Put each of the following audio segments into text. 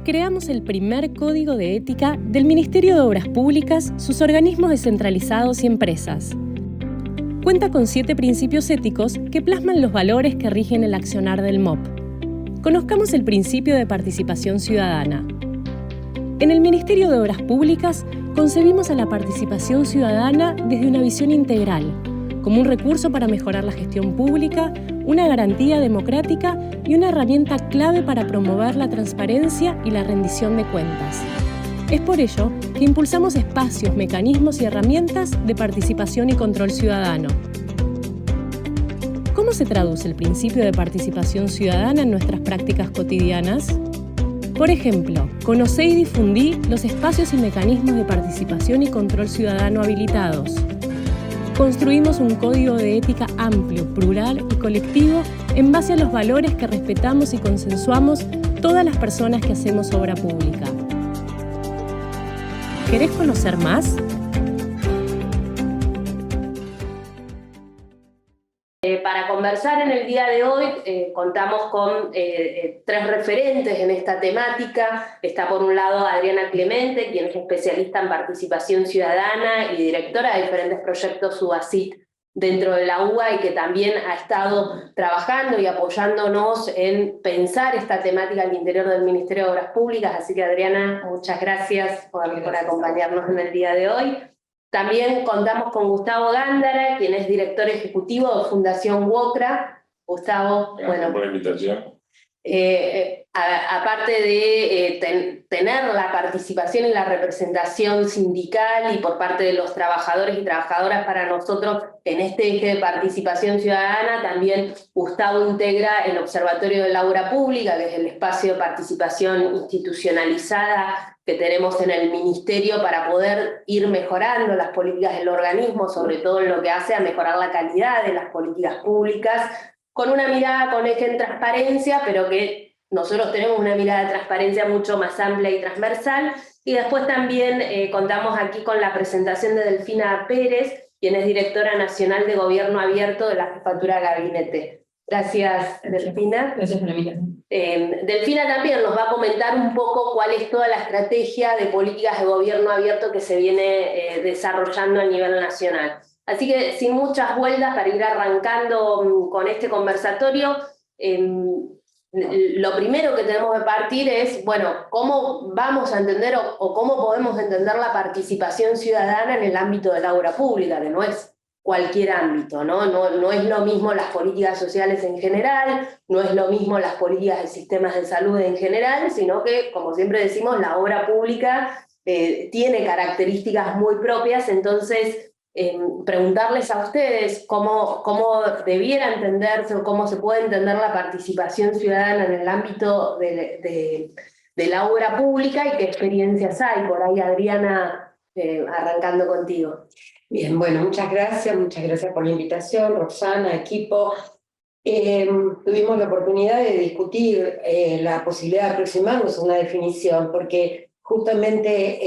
creamos el primer código de ética del Ministerio de Obras Públicas, sus organismos descentralizados y empresas. Cuenta con 7 principios éticos que plasman los valores que rigen el accionar del MOP. Conozcamos el principio de participación ciudadana. En el Ministerio de Obras Públicas concebimos a la participación ciudadana desde una visión integral, como un recurso para mejorar la gestión pública, una garantía democrática y una herramienta clave para promover la transparencia y la rendición de cuentas. Es por ello que impulsamos espacios, mecanismos y herramientas de participación y control ciudadano. ¿Cómo se traduce el principio de participación ciudadana en nuestras prácticas cotidianas? Por ejemplo, conocé y difundí los espacios y mecanismos de participación y control ciudadano habilitados. Construimos un código de ética amplio, plural y colectivo en base a los valores que respetamos y consensuamos todas las personas que hacemos obra pública. ¿Querés conocer más? Para conversar en el día de hoy contamos con 3 referentes en esta temática. Está por un lado Adriana Clemente, quien es especialista en participación ciudadana y directora de diferentes proyectos SUBACIT dentro de la UBA y que también ha estado trabajando y apoyándonos en pensar esta temática al interior del Ministerio de Obras Públicas. Así que Adriana, muchas gracias por acompañarnos en el día de hoy. También contamos con Gustavo Gándara, quien es director ejecutivo de Fundación WOCRA. Gustavo, gracias por la invitación. Aparte de tener la participación y la representación sindical y por parte de los trabajadores y trabajadoras para nosotros en este eje de participación ciudadana, también Gustavo integra el Observatorio de la Obra Pública, que es el espacio de participación institucionalizada que tenemos en el Ministerio para poder ir mejorando las políticas del organismo, sobre todo en lo que hace a mejorar la calidad de las políticas públicas, con una mirada con eje en transparencia, pero que nosotros tenemos una mirada de transparencia mucho más amplia y transversal. Y después también contamos aquí con la presentación de Delfina Pérez, quien es directora nacional de Gobierno Abierto de la Jefatura de Gabinete. Gracias, Delfina. Gracias por la invitación. Delfina también nos va a comentar un poco cuál es toda la estrategia de políticas de gobierno abierto que se viene desarrollando a nivel nacional. Así que sin muchas vueltas, para ir arrancando con este conversatorio, lo primero que tenemos que partir es, bueno, cómo vamos a entender o cómo podemos entender la participación ciudadana en el ámbito de la obra pública, que no es cualquier ámbito, ¿no? No es lo mismo las políticas sociales en general, no es lo mismo las políticas de sistemas de salud en general, sino que, como siempre decimos, la obra pública tiene características muy propias. Entonces preguntarles a ustedes cómo debiera entenderse o cómo se puede entender la participación ciudadana en el ámbito de la obra pública y qué experiencias hay. Por ahí, Adriana, arrancando contigo. Bien, bueno, muchas gracias por la invitación, Roxana, equipo. Tuvimos la oportunidad de discutir la posibilidad de aproximarnos a una definición, porque justamente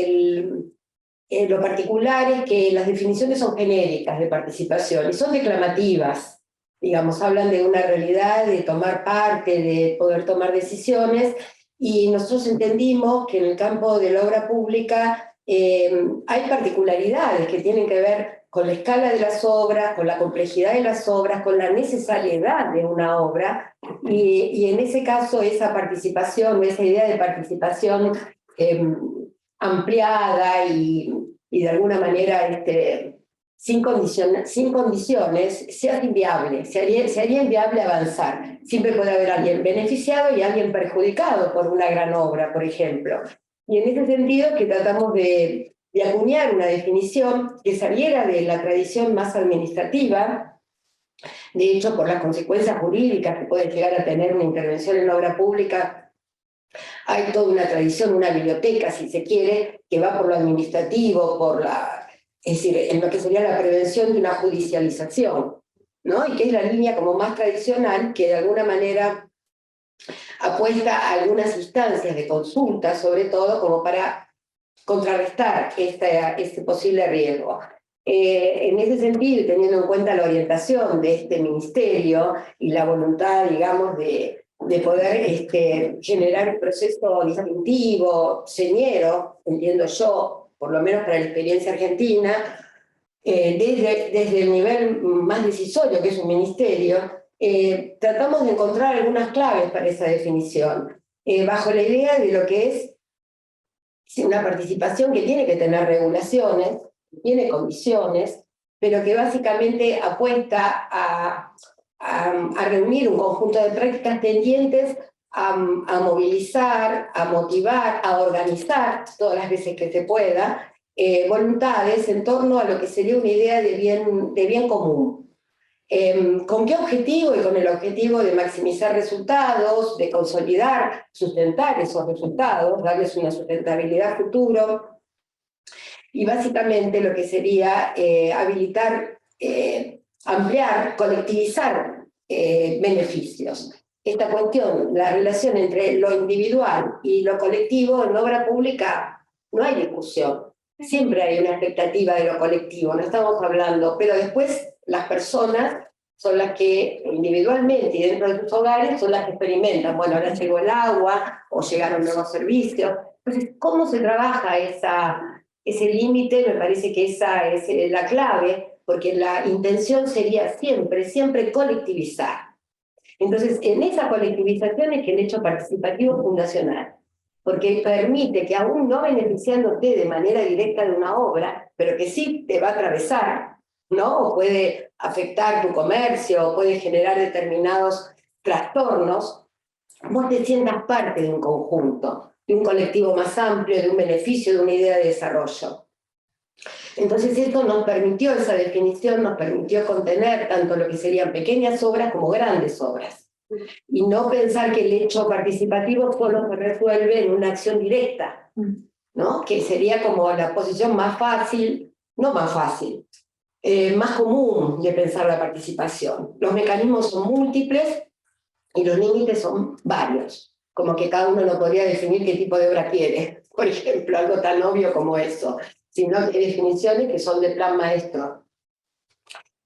lo particular es que las definiciones son genéricas de participación y son declamativas, digamos, hablan de una realidad, de tomar parte, de poder tomar decisiones, y nosotros entendimos que en el campo de la obra pública hay particularidades que tienen que ver con la escala de las obras, con la complejidad de las obras, con la necesariedad de una obra, y en ese caso esa participación, esa idea de participación ampliada y de alguna manera sin condiciones, se hace inviable, se haría inviable avanzar. Siempre puede haber alguien beneficiado y alguien perjudicado por una gran obra, por ejemplo. Y en ese sentido que tratamos de acuñar una definición que saliera de la tradición más administrativa. De hecho, por las consecuencias jurídicas que puede llegar a tener una intervención en la obra pública, hay toda una tradición, una biblioteca, si se quiere, que va por lo administrativo, es decir, en lo que sería la prevención de una judicialización, ¿no? Y que es la línea como más tradicional, que de alguna manera apuesta a algunas instancias de consulta, sobre todo, como para contrarrestar este posible riesgo. En ese sentido, teniendo en cuenta la orientación de este ministerio y la voluntad, digamos, de de poder generar un proceso distintivo, señero, entiendo yo, por lo menos para la experiencia argentina, desde el nivel más decisorio, que es un ministerio, tratamos de encontrar algunas claves para esa definición, bajo la idea de lo que es una participación que tiene que tener regulaciones, tiene condiciones, pero que básicamente apuesta a reunir un conjunto de prácticas tendientes a movilizar, a motivar, a organizar, todas las veces que se pueda, voluntades en torno a lo que sería una idea de bien común. ¿Con qué objetivo? Y con el objetivo de maximizar resultados, de consolidar, sustentar esos resultados, darles una sustentabilidad futuro, y básicamente lo que sería habilitar, ampliar, colectivizar beneficios. Esta cuestión, la relación entre lo individual y lo colectivo en obra pública, no hay discusión. Siempre hay una expectativa de lo colectivo, no estamos hablando, pero después las personas son las que individualmente y dentro de sus hogares son las que experimentan, bueno, ahora llegó el agua o llegaron nuevos servicios. Entonces, ¿cómo se trabaja ese límite? Me parece que esa es la clave, porque la intención sería siempre colectivizar. Entonces, en esa colectivización es que el hecho participativo es fundacional, porque permite que aún no beneficiándote de manera directa de una obra, pero que sí te va a atravesar, ¿no? O puede afectar tu comercio, o puede generar determinados trastornos, vos te sientas parte de un conjunto, de un colectivo más amplio, de un beneficio, de una idea de desarrollo. Entonces esto nos permitió, esa definición nos permitió contener tanto lo que serían pequeñas obras como grandes obras. Y no pensar que el hecho participativo solo se resuelve en una acción directa, ¿no? Que sería como la posición más fácil, no más fácil, más común de pensar la participación. Los mecanismos son múltiples y los límites son varios, como que cada uno no podría definir qué tipo de obra quiere, por ejemplo, algo tan obvio como eso, sino que hay definiciones que son de plan maestro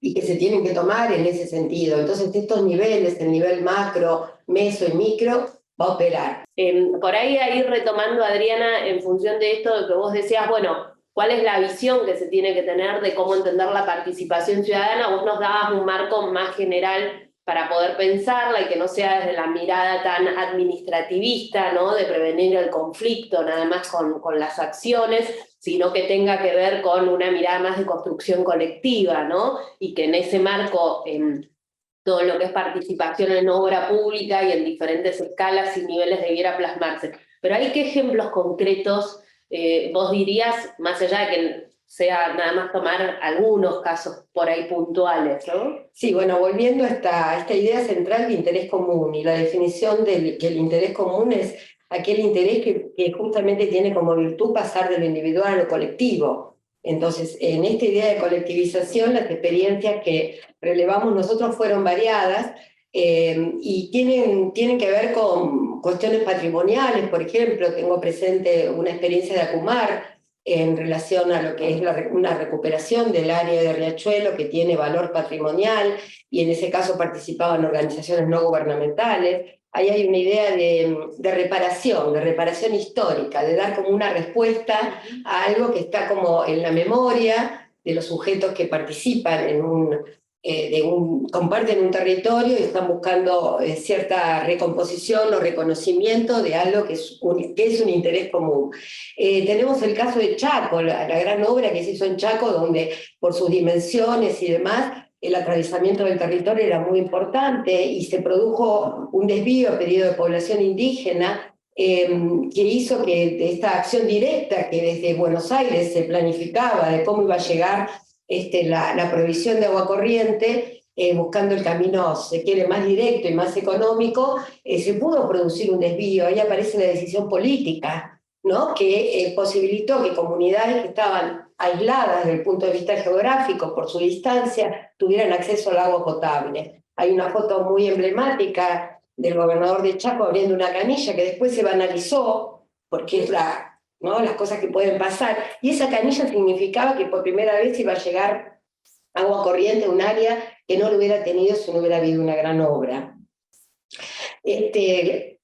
y que se tienen que tomar en ese sentido. Entonces estos niveles, el nivel macro, meso y micro, va a operar. Por ahí retomando, Adriana, en función de esto de que vos decías, bueno, ¿cuál es la visión que se tiene que tener de cómo entender la participación ciudadana? Vos nos dabas un marco más general para poder pensarla y que no sea desde la mirada tan administrativista, ¿no? De prevenir el conflicto nada más con las acciones, sino que tenga que ver con una mirada más de construcción colectiva, ¿no? Y que en ese marco, todo lo que es participación en obra pública y en diferentes escalas y niveles debiera plasmarse. Pero ¿hay qué ejemplos concretos vos dirías, más allá de que sea nada más tomar algunos casos por ahí puntuales, ¿no? Sí, bueno, volviendo a esta idea central de interés común y la definición de que el interés común es aquel interés que justamente tiene como virtud pasar de lo individual a lo colectivo. Entonces, en esta idea de colectivización, las experiencias que relevamos nosotros fueron variadas y tienen que ver con cuestiones patrimoniales. Por ejemplo, tengo presente una experiencia de Acumar en relación a lo que es una recuperación del área de Riachuelo que tiene valor patrimonial, y en ese caso participaban organizaciones no gubernamentales. Ahí hay una idea de reparación histórica, de dar como una respuesta a algo que está como en la memoria de los sujetos que participan comparten un territorio y están buscando cierta recomposición o reconocimiento de algo que es un interés común. Tenemos el caso de Chaco, la gran obra que se hizo en Chaco, donde por sus dimensiones y demás, el atravesamiento del territorio era muy importante y se produjo un desvío a pedido de población indígena que hizo que de esta acción directa que desde Buenos Aires se planificaba de cómo iba a llegar la provisión de agua corriente, buscando el camino, se quiere, más directo y más económico, se pudo producir un desvío. Ahí aparece una decisión política, ¿no? Que posibilitó que comunidades que estaban aisladas desde el punto de vista geográfico por su distancia tuvieran acceso al agua potable. Hay una foto muy emblemática del gobernador de Chaco abriendo una canilla que después se banalizó porque es ¿no? las cosas que pueden pasar, y esa canilla significaba que por primera vez iba a llegar agua corriente a un área que no lo hubiera tenido si no hubiera habido una gran obra.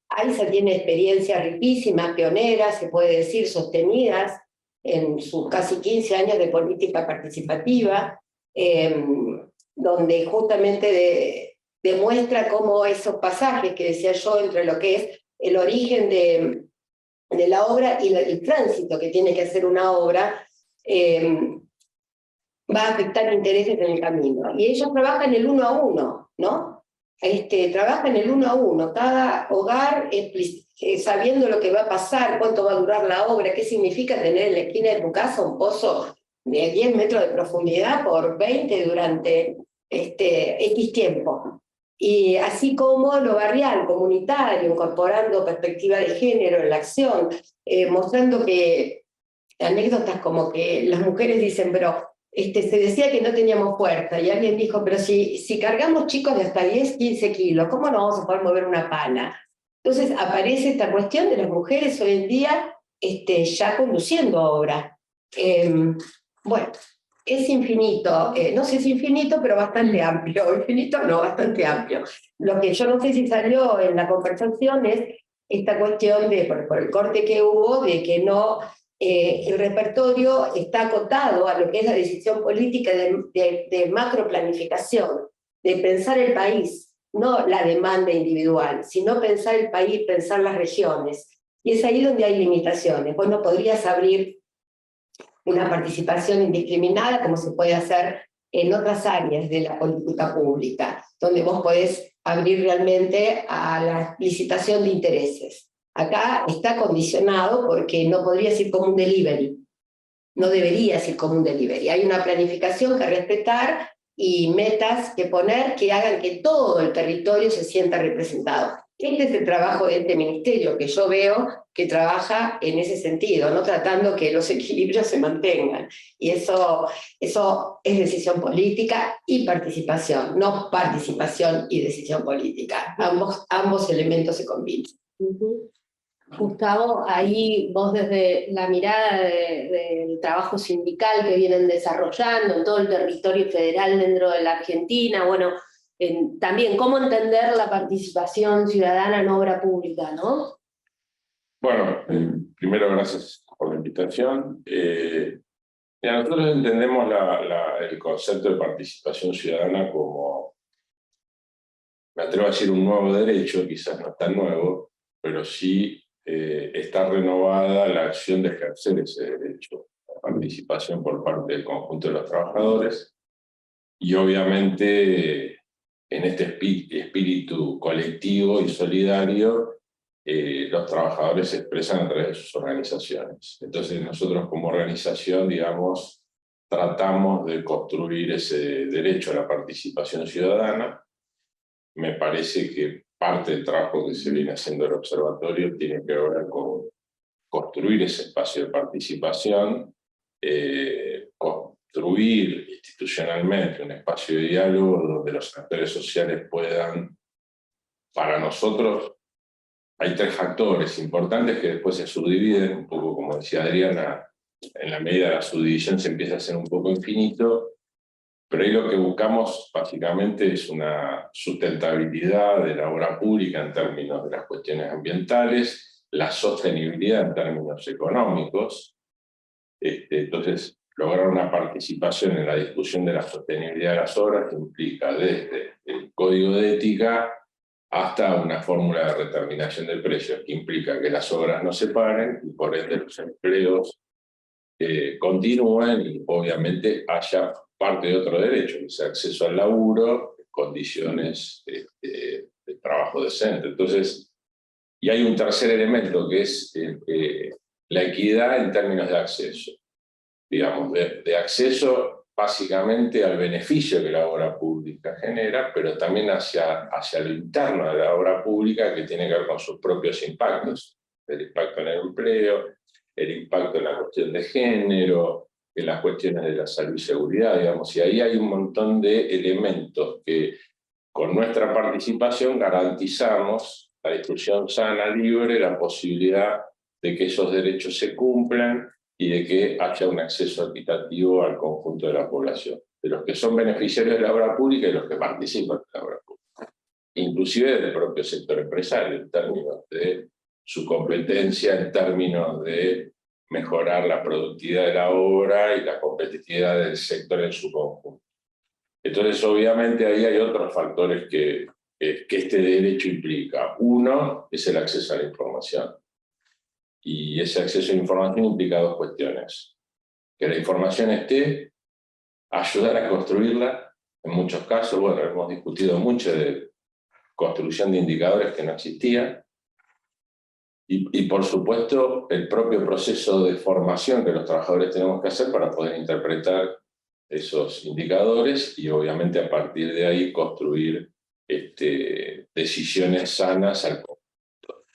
AISA tiene experiencias riquísimas, pioneras, se puede decir, sostenidas en sus casi 15 años de política participativa, donde justamente demuestra cómo esos pasajes que decía yo entre lo que es el origen de la obra y el tránsito que tiene que hacer una obra, va a afectar intereses en el camino. Y ellos trabajan el 1 a 1, ¿no? Trabajan el 1 a 1, cada hogar sabiendo lo que va a pasar, cuánto va a durar la obra, qué significa tener en la esquina de tu casa un pozo de 10 metros de profundidad por 20 durante X tiempo. Y así como lo barrial, comunitario, incorporando perspectiva de género en la acción, mostrando que anécdotas como que las mujeres dicen, pero se decía que no teníamos fuerza, y alguien dijo, pero si cargamos chicos de hasta 10, 15 kilos, ¿cómo no vamos a poder mover una pala? Entonces aparece esta cuestión de las mujeres hoy en día ya conduciendo obra. Bueno, es infinito, no sé si infinito, pero bastante amplio. Infinito no, bastante amplio. Lo que yo no sé si salió en la conversación es esta cuestión por el corte que hubo, de que no... el repertorio está acotado a lo que es la decisión política de macroplanificación, de pensar el país, no la demanda individual, sino pensar el país, pensar las regiones. Y es ahí donde hay limitaciones. Vos no podrías abrir una participación indiscriminada como se puede hacer en otras áreas de la política pública, donde vos podés abrir realmente a la licitación de intereses. Acá está condicionado porque no podría ser como un delivery, no debería ser como un delivery. Hay una planificación que respetar y metas que poner que hagan que todo el territorio se sienta representado. Este es el trabajo de este ministerio, que yo veo que trabaja en ese sentido, no tratando que los equilibrios se mantengan. Y eso es decisión política y participación, no participación y decisión política. Ambos elementos se combinan. Gustavo, ahí vos desde la mirada del trabajo sindical que vienen desarrollando en todo el territorio federal dentro de la Argentina, bueno, también cómo entender la participación ciudadana en obra pública, ¿no? Bueno, primero gracias por la invitación. Nosotros entendemos el concepto de participación ciudadana como, me atrevo a decir, un nuevo derecho, quizás no es tan nuevo, pero sí está renovada la acción de ejercer ese derecho, la participación por parte del conjunto de los trabajadores, y obviamente en este espíritu colectivo y solidario, los trabajadores se expresan a través de sus organizaciones. Entonces nosotros como organización, digamos, tratamos de construir ese derecho a la participación ciudadana. Me parece que parte del trabajo que se viene haciendo el observatorio tiene que ver con construir ese espacio de participación, construir institucionalmente un espacio de diálogo donde los actores sociales puedan, para nosotros, hay tres factores importantes que después se subdividen, un poco como decía Adriana, en la medida de la subdivisión se empieza a hacer un poco infinito, pero ahí lo que buscamos básicamente es una sustentabilidad de la obra pública en términos de las cuestiones ambientales, la sostenibilidad en términos económicos. Entonces, lograr una participación en la discusión de la sostenibilidad de las obras que implica desde el código de ética hasta una fórmula de determinación de precios que implica que las obras no se paren y por ende los empleos continúen y obviamente haya parte de otro derecho, que sea acceso al laburo, condiciones de trabajo decente. Entonces, y hay un tercer elemento que es la equidad en términos de acceso. Digamos, de acceso básicamente al beneficio que la obra pública genera, pero también hacia lo interno de la obra pública que tiene que ver con sus propios impactos, el impacto en el empleo, el impacto en la cuestión de género, en las cuestiones de la salud y seguridad, digamos, y ahí hay un montón de elementos que con nuestra participación garantizamos la discusión sana, libre, la posibilidad de que esos derechos se cumplan y de que haya un acceso equitativo al conjunto de la población, de los que son beneficiarios de la obra pública y los que participan de la obra pública. inclusive del propio sector empresario, en términos de su competencia, en términos de mejorar la productividad de la obra y la competitividad del sector en su conjunto. Entonces, obviamente, ahí hay otros factores que este derecho implica. Uno es el acceso a la información. Y ese acceso a la información implica dos cuestiones. Que la información esté, ayudar a construirla. En muchos casos, bueno, hemos discutido mucho de construcción de indicadores que no existían. Y por supuesto, el propio proceso de formación que los trabajadores tenemos que hacer para poder interpretar esos indicadores y obviamente a partir de ahí construir decisiones sanas al conjunto.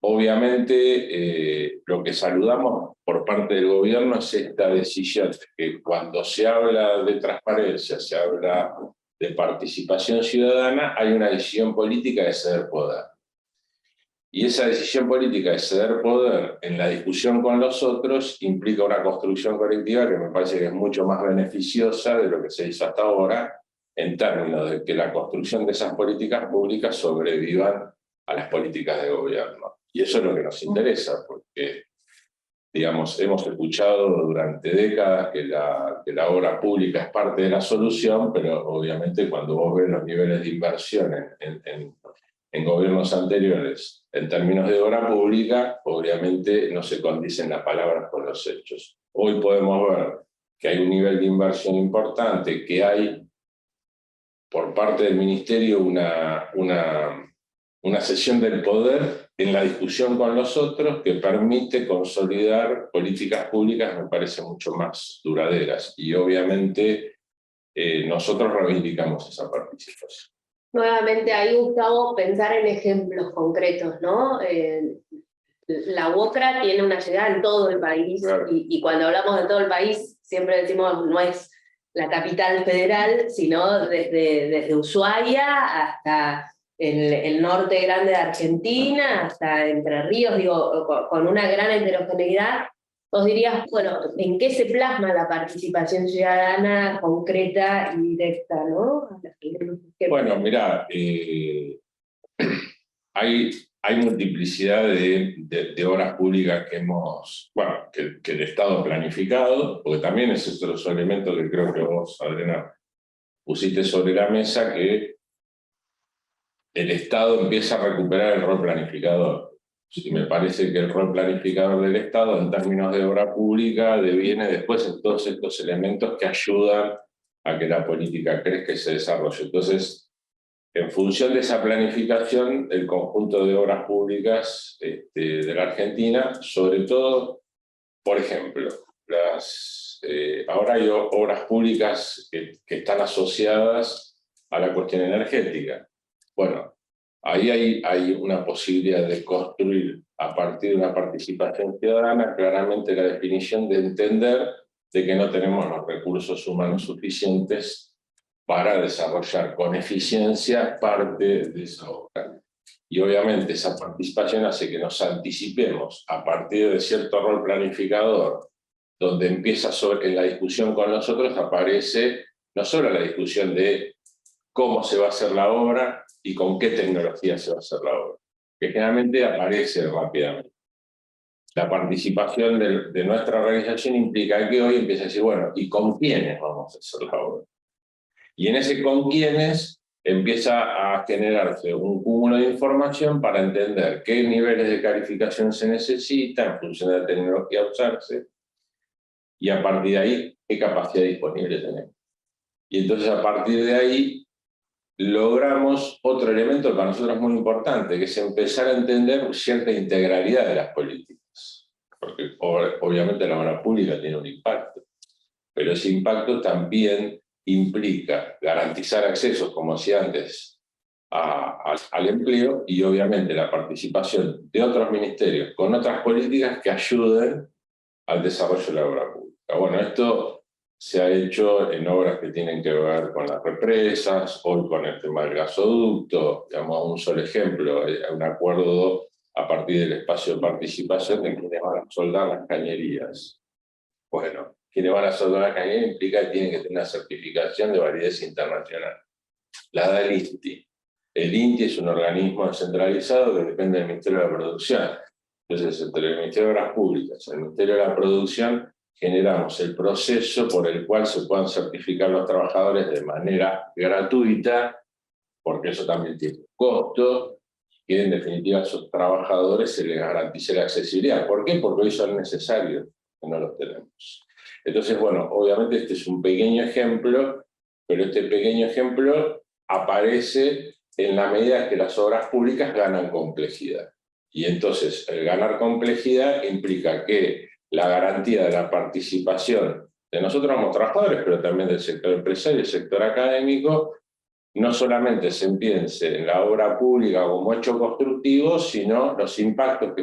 Obviamente, lo que saludamos por parte del gobierno es esta decisión de que cuando se habla de transparencia, se habla de participación ciudadana, hay una decisión política de ceder poder. Y esa decisión política de ceder poder en la discusión con los otros implica una construcción colectiva que me parece que es mucho más beneficiosa de lo que se hizo hasta ahora, en términos de que la construcción de esas políticas públicas sobrevivan a las políticas de gobierno. Y eso es lo que nos interesa, porque, digamos, hemos escuchado durante décadas que la obra pública es parte de la solución, pero obviamente cuando vos ves los niveles de inversión en gobiernos anteriores, en términos de obra pública, obviamente no se condicen las palabras con los hechos. Hoy podemos ver que hay un nivel de inversión importante, que hay por parte del Ministerio una cesión del poder en la discusión con los otros que permite consolidar políticas públicas, me parece, mucho más duraderas. Y obviamente nosotros reivindicamos esa participación. Nuevamente ahí, Gustavo, pensar en ejemplos concretos, ¿no? La UOCRA tiene una llegada en todo el país, claro. y cuando hablamos de todo el país, siempre decimos no es la capital federal, sino desde Ushuaia hasta el norte grande de Argentina, hasta Entre Ríos, digo, con una gran heterogeneidad. Vos dirías, bueno, ¿en qué se plasma la participación ciudadana concreta y directa, ¿no? Bueno, mirá, hay multiplicidad de obras públicas que que el Estado ha planificado, porque también ese es otro elemento que creo que vos, Adriana, pusiste sobre la mesa, que el Estado empieza a recuperar el rol planificador. Y me parece que el rol planificador del Estado, en términos de obra pública, deviene después en todos estos elementos que ayudan a que la política crezca y se desarrolle. Entonces, en función de esa planificación, el conjunto de obras públicas de la Argentina, sobre todo, por ejemplo, ahora hay obras públicas que están asociadas a la cuestión energética. Bueno, ahí hay una posibilidad de construir, a partir de una participación ciudadana, claramente la definición de entender de que no tenemos los recursos humanos suficientes para desarrollar con eficiencia parte de esa obra. Y obviamente esa participación hace que nos anticipemos a partir de cierto rol planificador, donde empieza en la discusión con nosotros, aparece no solo la discusión de cómo se va a hacer la obra y con qué tecnología se va a hacer la obra, que generalmente aparece rápidamente. La participación de nuestra organización implica que hoy empieza a decir, bueno, ¿y con quiénes vamos a hacer la obra? Y en ese con quiénes empieza a generarse un cúmulo de información para entender qué niveles de calificación se necesitan en función de la tecnología a usarse, y a partir de ahí, qué capacidad disponible tenemos. Y entonces a partir de ahí logramos otro elemento que para nosotros es muy importante, que es empezar a entender cierta integralidad de las políticas. Porque obviamente la obra pública tiene un impacto, pero ese impacto también implica garantizar accesos, como decía antes, al empleo, y obviamente la participación de otros ministerios con otras políticas que ayuden al desarrollo de la obra pública. Bueno, esto se ha hecho en obras que tienen que ver con las represas, hoy con el tema del gasoducto. Digamos, un solo ejemplo, hay un acuerdo a partir del espacio de participación de quienes van a soldar las cañerías. Bueno, quienes van a soldar las cañerías implica que tienen que tener una certificación de validez internacional. La da el INTI. El INTI es un organismo descentralizado que depende del Ministerio de la Producción. Entonces, entre el Ministerio de Obras Públicas y el Ministerio de la Producción, generamos el proceso por el cual se puedan certificar los trabajadores de manera gratuita, porque eso también tiene un costo, que en definitiva a esos trabajadores se les garantice la accesibilidad. ¿Por qué? Porque hoy son necesarios, que no los tenemos. Entonces, bueno, obviamente este es un pequeño ejemplo, pero este pequeño ejemplo aparece en la medida que las obras públicas ganan complejidad. Y entonces el ganar complejidad implica que la garantía de la participación de nosotros como trabajadores, pero también del sector empresario y el sector académico, no solamente se piense en la obra pública como hecho constructivo, sino los impactos que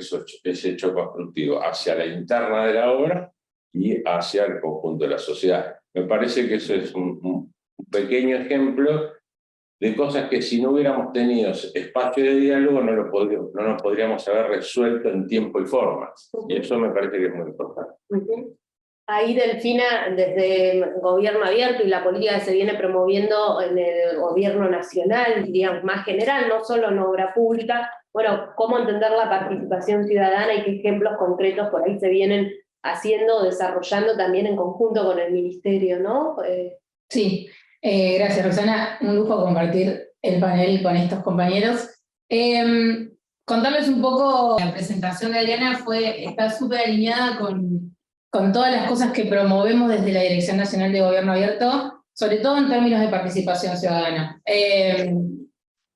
ese hecho constructivo hacia la interna de la obra y hacia el conjunto de la sociedad. Me parece que eso es un pequeño ejemplo de cosas que si no hubiéramos tenido espacio de diálogo no nos podríamos haber resuelto en tiempo y forma. Y eso me parece que es muy importante. Ahí, Delfina, desde el gobierno abierto y la política que se viene promoviendo en el gobierno nacional, diríamos más general, no solo en obra pública, bueno, cómo entender la participación ciudadana y qué ejemplos concretos por ahí se vienen haciendo, desarrollando también en conjunto con el ministerio, ¿no? Sí, gracias Roxana, un lujo compartir el panel con estos compañeros. Contarles un poco, la presentación de Adriana está súper alineada con todas las cosas que promovemos desde la Dirección Nacional de Gobierno Abierto, sobre todo en términos de participación ciudadana. El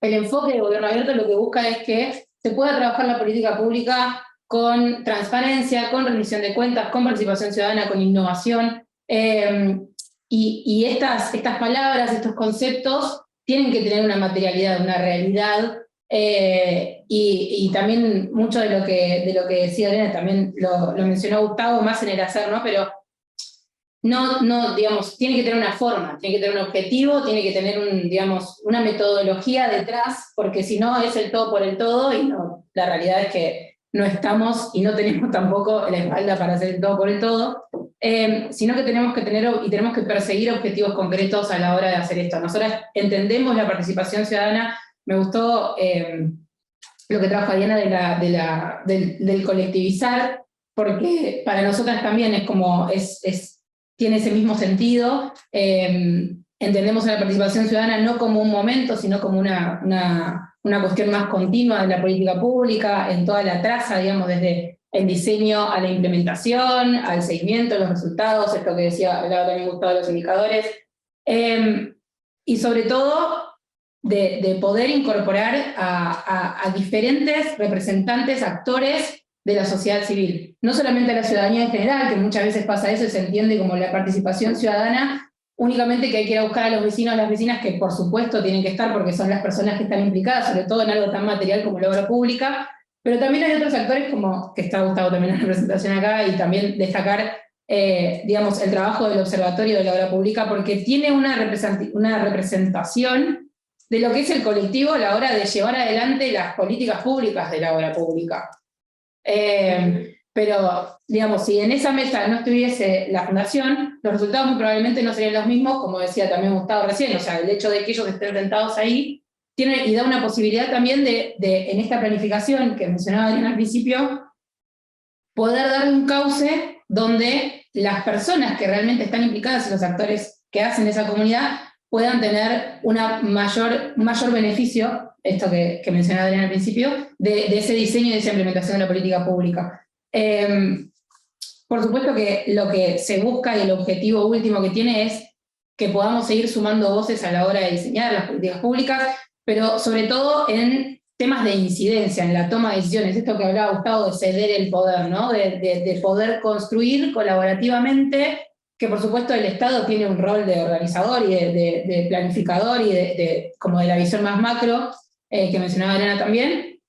enfoque de Gobierno Abierto lo que busca es que se pueda trabajar la política pública con transparencia, con rendición de cuentas, con participación ciudadana, con innovación, y estas palabras, estos conceptos, tienen que tener una materialidad, una realidad, y también mucho de lo que decía Elena, también lo mencionó Gustavo, más en el hacer, ¿no? Pero no, digamos, tiene que tener una forma, tiene que tener un objetivo, tiene que tener una metodología detrás, porque si no es el todo por el todo, y no, la realidad es que no estamos y no tenemos tampoco la espalda para hacer el todo por el todo, sino que tenemos que tener y tenemos que perseguir objetivos concretos a la hora de hacer esto. Nosotras entendemos la participación ciudadana. Me gustó lo que trajo Diana del colectivizar, porque para nosotras también es como, tiene ese mismo sentido. Entendemos a la participación ciudadana no como un momento, sino como una cuestión más continua de la política pública, en toda la traza, digamos, desde el diseño a la implementación, al seguimiento, los resultados, esto que hablaba también Gustavo de los indicadores, y sobre todo de poder incorporar a diferentes representantes, actores de la sociedad civil. No solamente a la ciudadanía en general, que muchas veces pasa eso y se entiende como la participación ciudadana, únicamente que hay que ir a buscar a los vecinos, a las vecinas, que por supuesto tienen que estar porque son las personas que están implicadas, sobre todo en algo tan material como la obra pública, pero también hay otros actores como, que está Gustavo también en la presentación acá, y también destacar, digamos, el trabajo del Observatorio de la Obra Pública, porque tiene una representación de lo que es el colectivo a la hora de llevar adelante las políticas públicas de la obra pública. Pero, digamos, si en esa mesa no estuviese la fundación, los resultados muy probablemente no serían los mismos, como decía también Gustavo recién. O sea, el hecho de que ellos estén sentados ahí tiene y da una posibilidad también de en esta planificación que mencionaba Adriana al principio, poder darle un cauce donde las personas que realmente están implicadas y los actores que hacen esa comunidad puedan tener un mayor beneficio, esto que mencionaba Adriana al principio, de ese diseño y de esa implementación de la política pública. Por supuesto que lo que se busca y el objetivo último que tiene es que podamos seguir sumando voces a la hora de diseñar las políticas públicas, pero sobre todo en temas de incidencia, en la toma de decisiones, esto que hablaba Gustavo de ceder el poder, ¿no? de poder construir colaborativamente, que por supuesto el Estado tiene un rol de organizador y de planificador y como de la visión más macro, que mencionaba Elena también,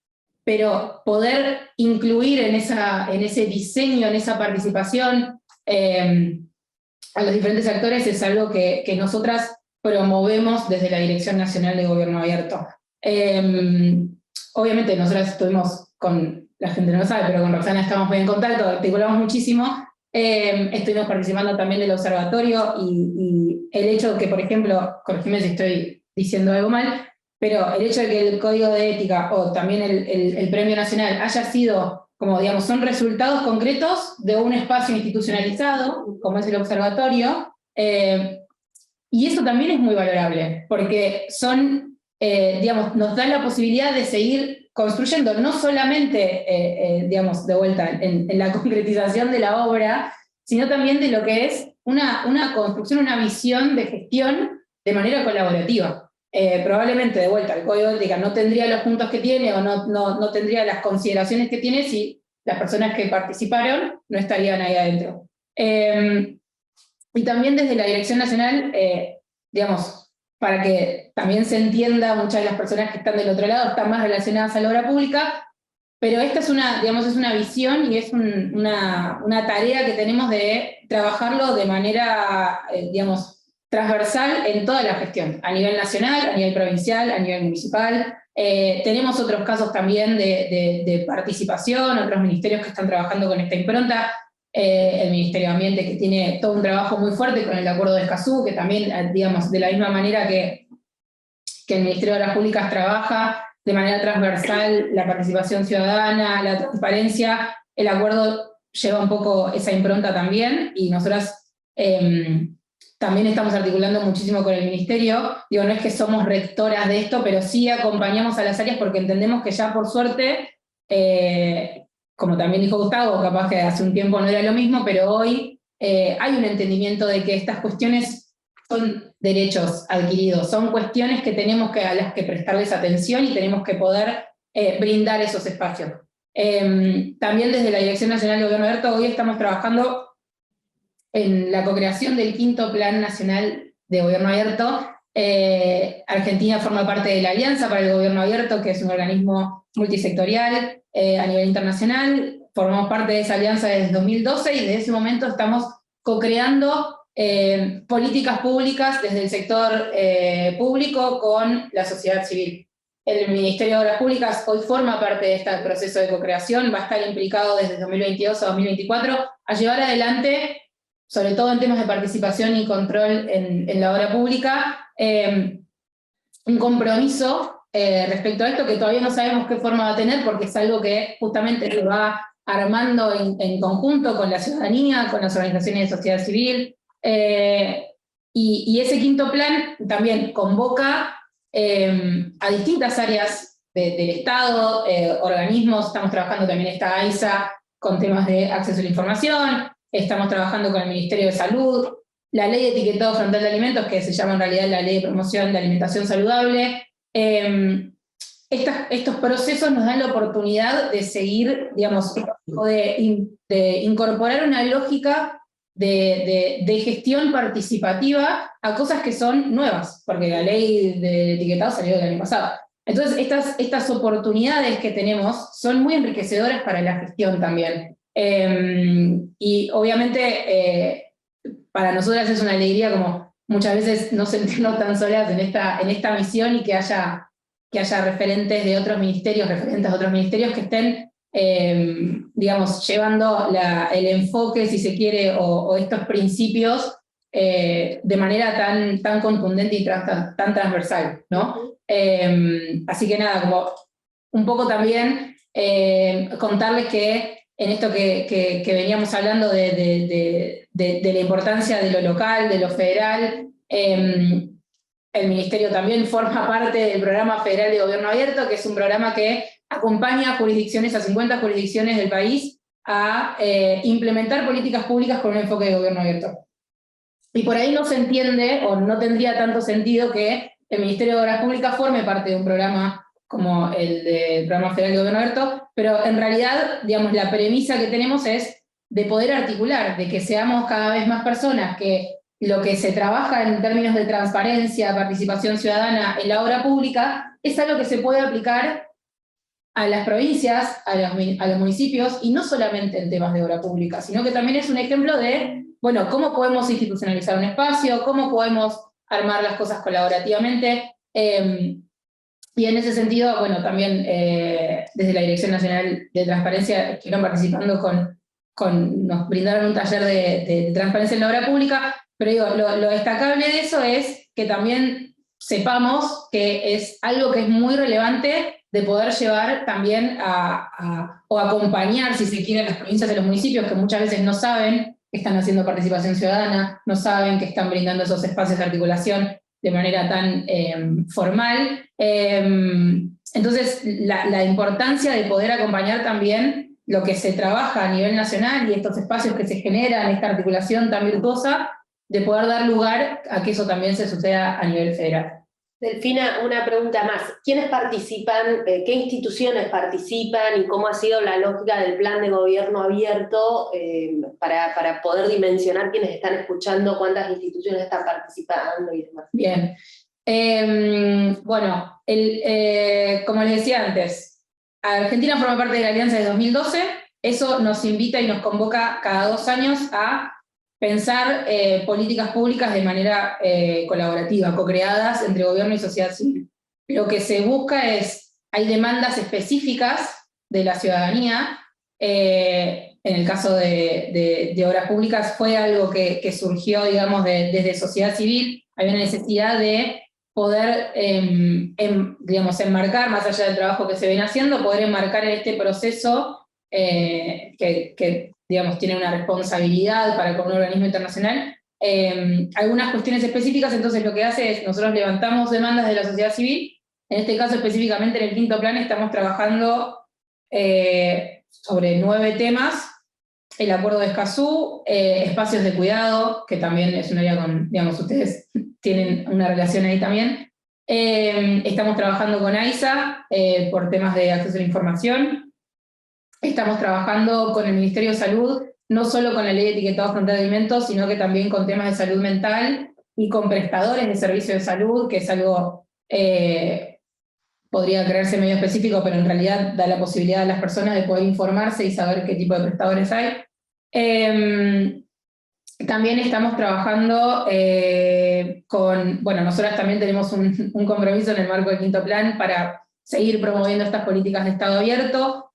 pero poder incluir en ese diseño, en esa participación a los diferentes actores es algo que nosotras promovemos desde la Dirección Nacional de Gobierno Abierto. Obviamente nosotras estuvimos con, la gente no lo sabe, pero con Roxana estamos muy en contacto, articulamos muchísimo, estuvimos participando también del observatorio y el hecho de que, por ejemplo, corregime si estoy diciendo algo mal, pero el hecho de que el Código de Ética o también el Premio Nacional haya sido, como digamos, son resultados concretos de un espacio institucionalizado, como es el observatorio, y eso también es muy valorable, porque son, digamos, nos dan la posibilidad de seguir construyendo, no solamente, digamos, de vuelta, en la concretización de la obra, sino también de lo que es una construcción, una visión de gestión de manera colaborativa. Probablemente, de vuelta, el Código de Ética no tendría los puntos que tiene o no tendría las consideraciones que tiene si las personas que participaron no estarían ahí adentro. Y también desde la Dirección Nacional, digamos, para que también se entienda, muchas de las personas que están del otro lado están más relacionadas a la obra pública, pero esta es digamos, es una visión y es una tarea que tenemos de trabajarlo de manera, digamos, transversal en toda la gestión, a nivel nacional, a nivel provincial, a nivel municipal. Tenemos otros casos también de participación, otros ministerios que están trabajando con esta impronta. El Ministerio de Ambiente, que tiene todo un trabajo muy fuerte con el Acuerdo de Escazú, que también, digamos, de la misma manera que el Ministerio de Obras Públicas trabaja de manera transversal la participación ciudadana, la transparencia, el acuerdo lleva un poco esa impronta también, y nosotras también estamos articulando muchísimo con el Ministerio. Digo, no es que somos rectoras de esto, pero sí acompañamos a las áreas porque entendemos que ya por suerte, como también dijo Gustavo, capaz que hace un tiempo no era lo mismo, pero hoy hay un entendimiento de que estas cuestiones son derechos adquiridos, son cuestiones que tenemos a las que prestarles atención y tenemos que poder brindar esos espacios. También desde la Dirección Nacional de Gobierno Abierto hoy estamos trabajando en la co-creación del 5º Plan Nacional de Gobierno Abierto. Argentina forma parte de la Alianza para el Gobierno Abierto, que es un organismo multisectorial a nivel internacional. Formamos parte de esa alianza desde 2012 y desde ese momento estamos co-creando políticas públicas desde el sector público con la sociedad civil. El Ministerio de Obras Públicas hoy forma parte de este proceso de co-creación, va a estar implicado desde 2022 a 2024 a llevar adelante, sobre todo en temas de participación y control en la obra pública, un compromiso respecto a esto que todavía no sabemos qué forma va a tener, porque es algo que justamente se va armando en conjunto con la ciudadanía, con las organizaciones de sociedad civil, y ese 5º plan también convoca a distintas áreas del Estado, organismos. Estamos trabajando también, está AISA con temas de acceso a la información, estamos trabajando con el Ministerio de Salud, la Ley de Etiquetado Frontal de Alimentos, que se llama en realidad la Ley de Promoción de Alimentación Saludable. Estos procesos nos dan la oportunidad de seguir, digamos, o de incorporar una lógica de gestión participativa a cosas que son nuevas, porque la ley de etiquetado salió del año pasado. Entonces, estas oportunidades que tenemos son muy enriquecedoras para la gestión también. Y obviamente para nosotras es una alegría como muchas veces no sentirnos tan solas en esta misión, y que haya referentes de otros ministerios, referentes de otros ministerios que estén digamos, llevando el enfoque, si se quiere, o estos principios de manera tan contundente y tan transversal, ¿no? Así que nada, como un poco también contarles que en esto que veníamos hablando de la importancia de lo local, de lo federal, el Ministerio también forma parte del Programa Federal de Gobierno Abierto, que es un programa que acompaña a 50 jurisdicciones del país a implementar políticas públicas con un enfoque de gobierno abierto. Y por ahí no se entiende, o no tendría tanto sentido, que el Ministerio de Obras Públicas forme parte de un programa como el del Programa Federal de Gobierno Abierto, pero en realidad, digamos, la premisa que tenemos es de poder articular, de que seamos cada vez más personas, que lo que se trabaja en términos de transparencia, participación ciudadana en la obra pública, es algo que se puede aplicar a las provincias, a los municipios, y no solamente en temas de obra pública, sino que también es un ejemplo de, bueno, cómo podemos institucionalizar un espacio, cómo podemos armar las cosas colaborativamente, y en ese sentido, bueno, también desde la Dirección Nacional de Transparencia estuvieron participando nos brindaron un taller de transparencia en la obra pública, pero digo, lo destacable de eso es que también sepamos que es algo que es muy relevante de poder llevar también o acompañar, si se quiere, a las provincias y los municipios que muchas veces no saben que están haciendo participación ciudadana, no saben que están brindando esos espacios de articulación de manera tan formal. Entonces, la importancia de poder acompañar también lo que se trabaja a nivel nacional y estos espacios que se generan, esta articulación tan virtuosa, de poder dar lugar a que eso también se suceda a nivel federal. Delfina, una pregunta más. ¿Quiénes participan, qué instituciones participan y cómo ha sido la lógica del plan de gobierno abierto para poder dimensionar quiénes están escuchando, cuántas instituciones están participando y demás? Bien. Bueno, como les decía antes, Argentina forma parte de la Alianza de 2012, eso nos invita y nos convoca cada 2 años a pensar políticas públicas de manera colaborativa, co-creadas entre gobierno y sociedad civil. Lo que se busca hay demandas específicas de la ciudadanía, en el caso de obras públicas fue algo que surgió, digamos, desde sociedad civil, había una necesidad de poder, digamos, enmarcar, más allá del trabajo que se viene haciendo, poder enmarcar en este proceso que digamos, tiene una responsabilidad para con un organismo internacional, algunas cuestiones específicas. Entonces lo que hace es, nosotros levantamos demandas de la sociedad civil, en este caso específicamente en el 5º plan estamos trabajando sobre 9 temas, el acuerdo de Escazú, espacios de cuidado, que también es un área con, digamos, ustedes tienen una relación ahí también. Estamos trabajando con AISA por temas de acceso a la información. Estamos trabajando con el Ministerio de Salud, no solo con la ley de etiquetado frontal de alimentos, sino que también con temas de salud mental y con prestadores de servicios de salud, que es algo, podría creerse medio específico, pero en realidad da la posibilidad a las personas de poder informarse y saber qué tipo de prestadores hay. También estamos trabajando bueno, nosotras también tenemos un compromiso en el marco del 5º plan para seguir promoviendo estas políticas de Estado abierto.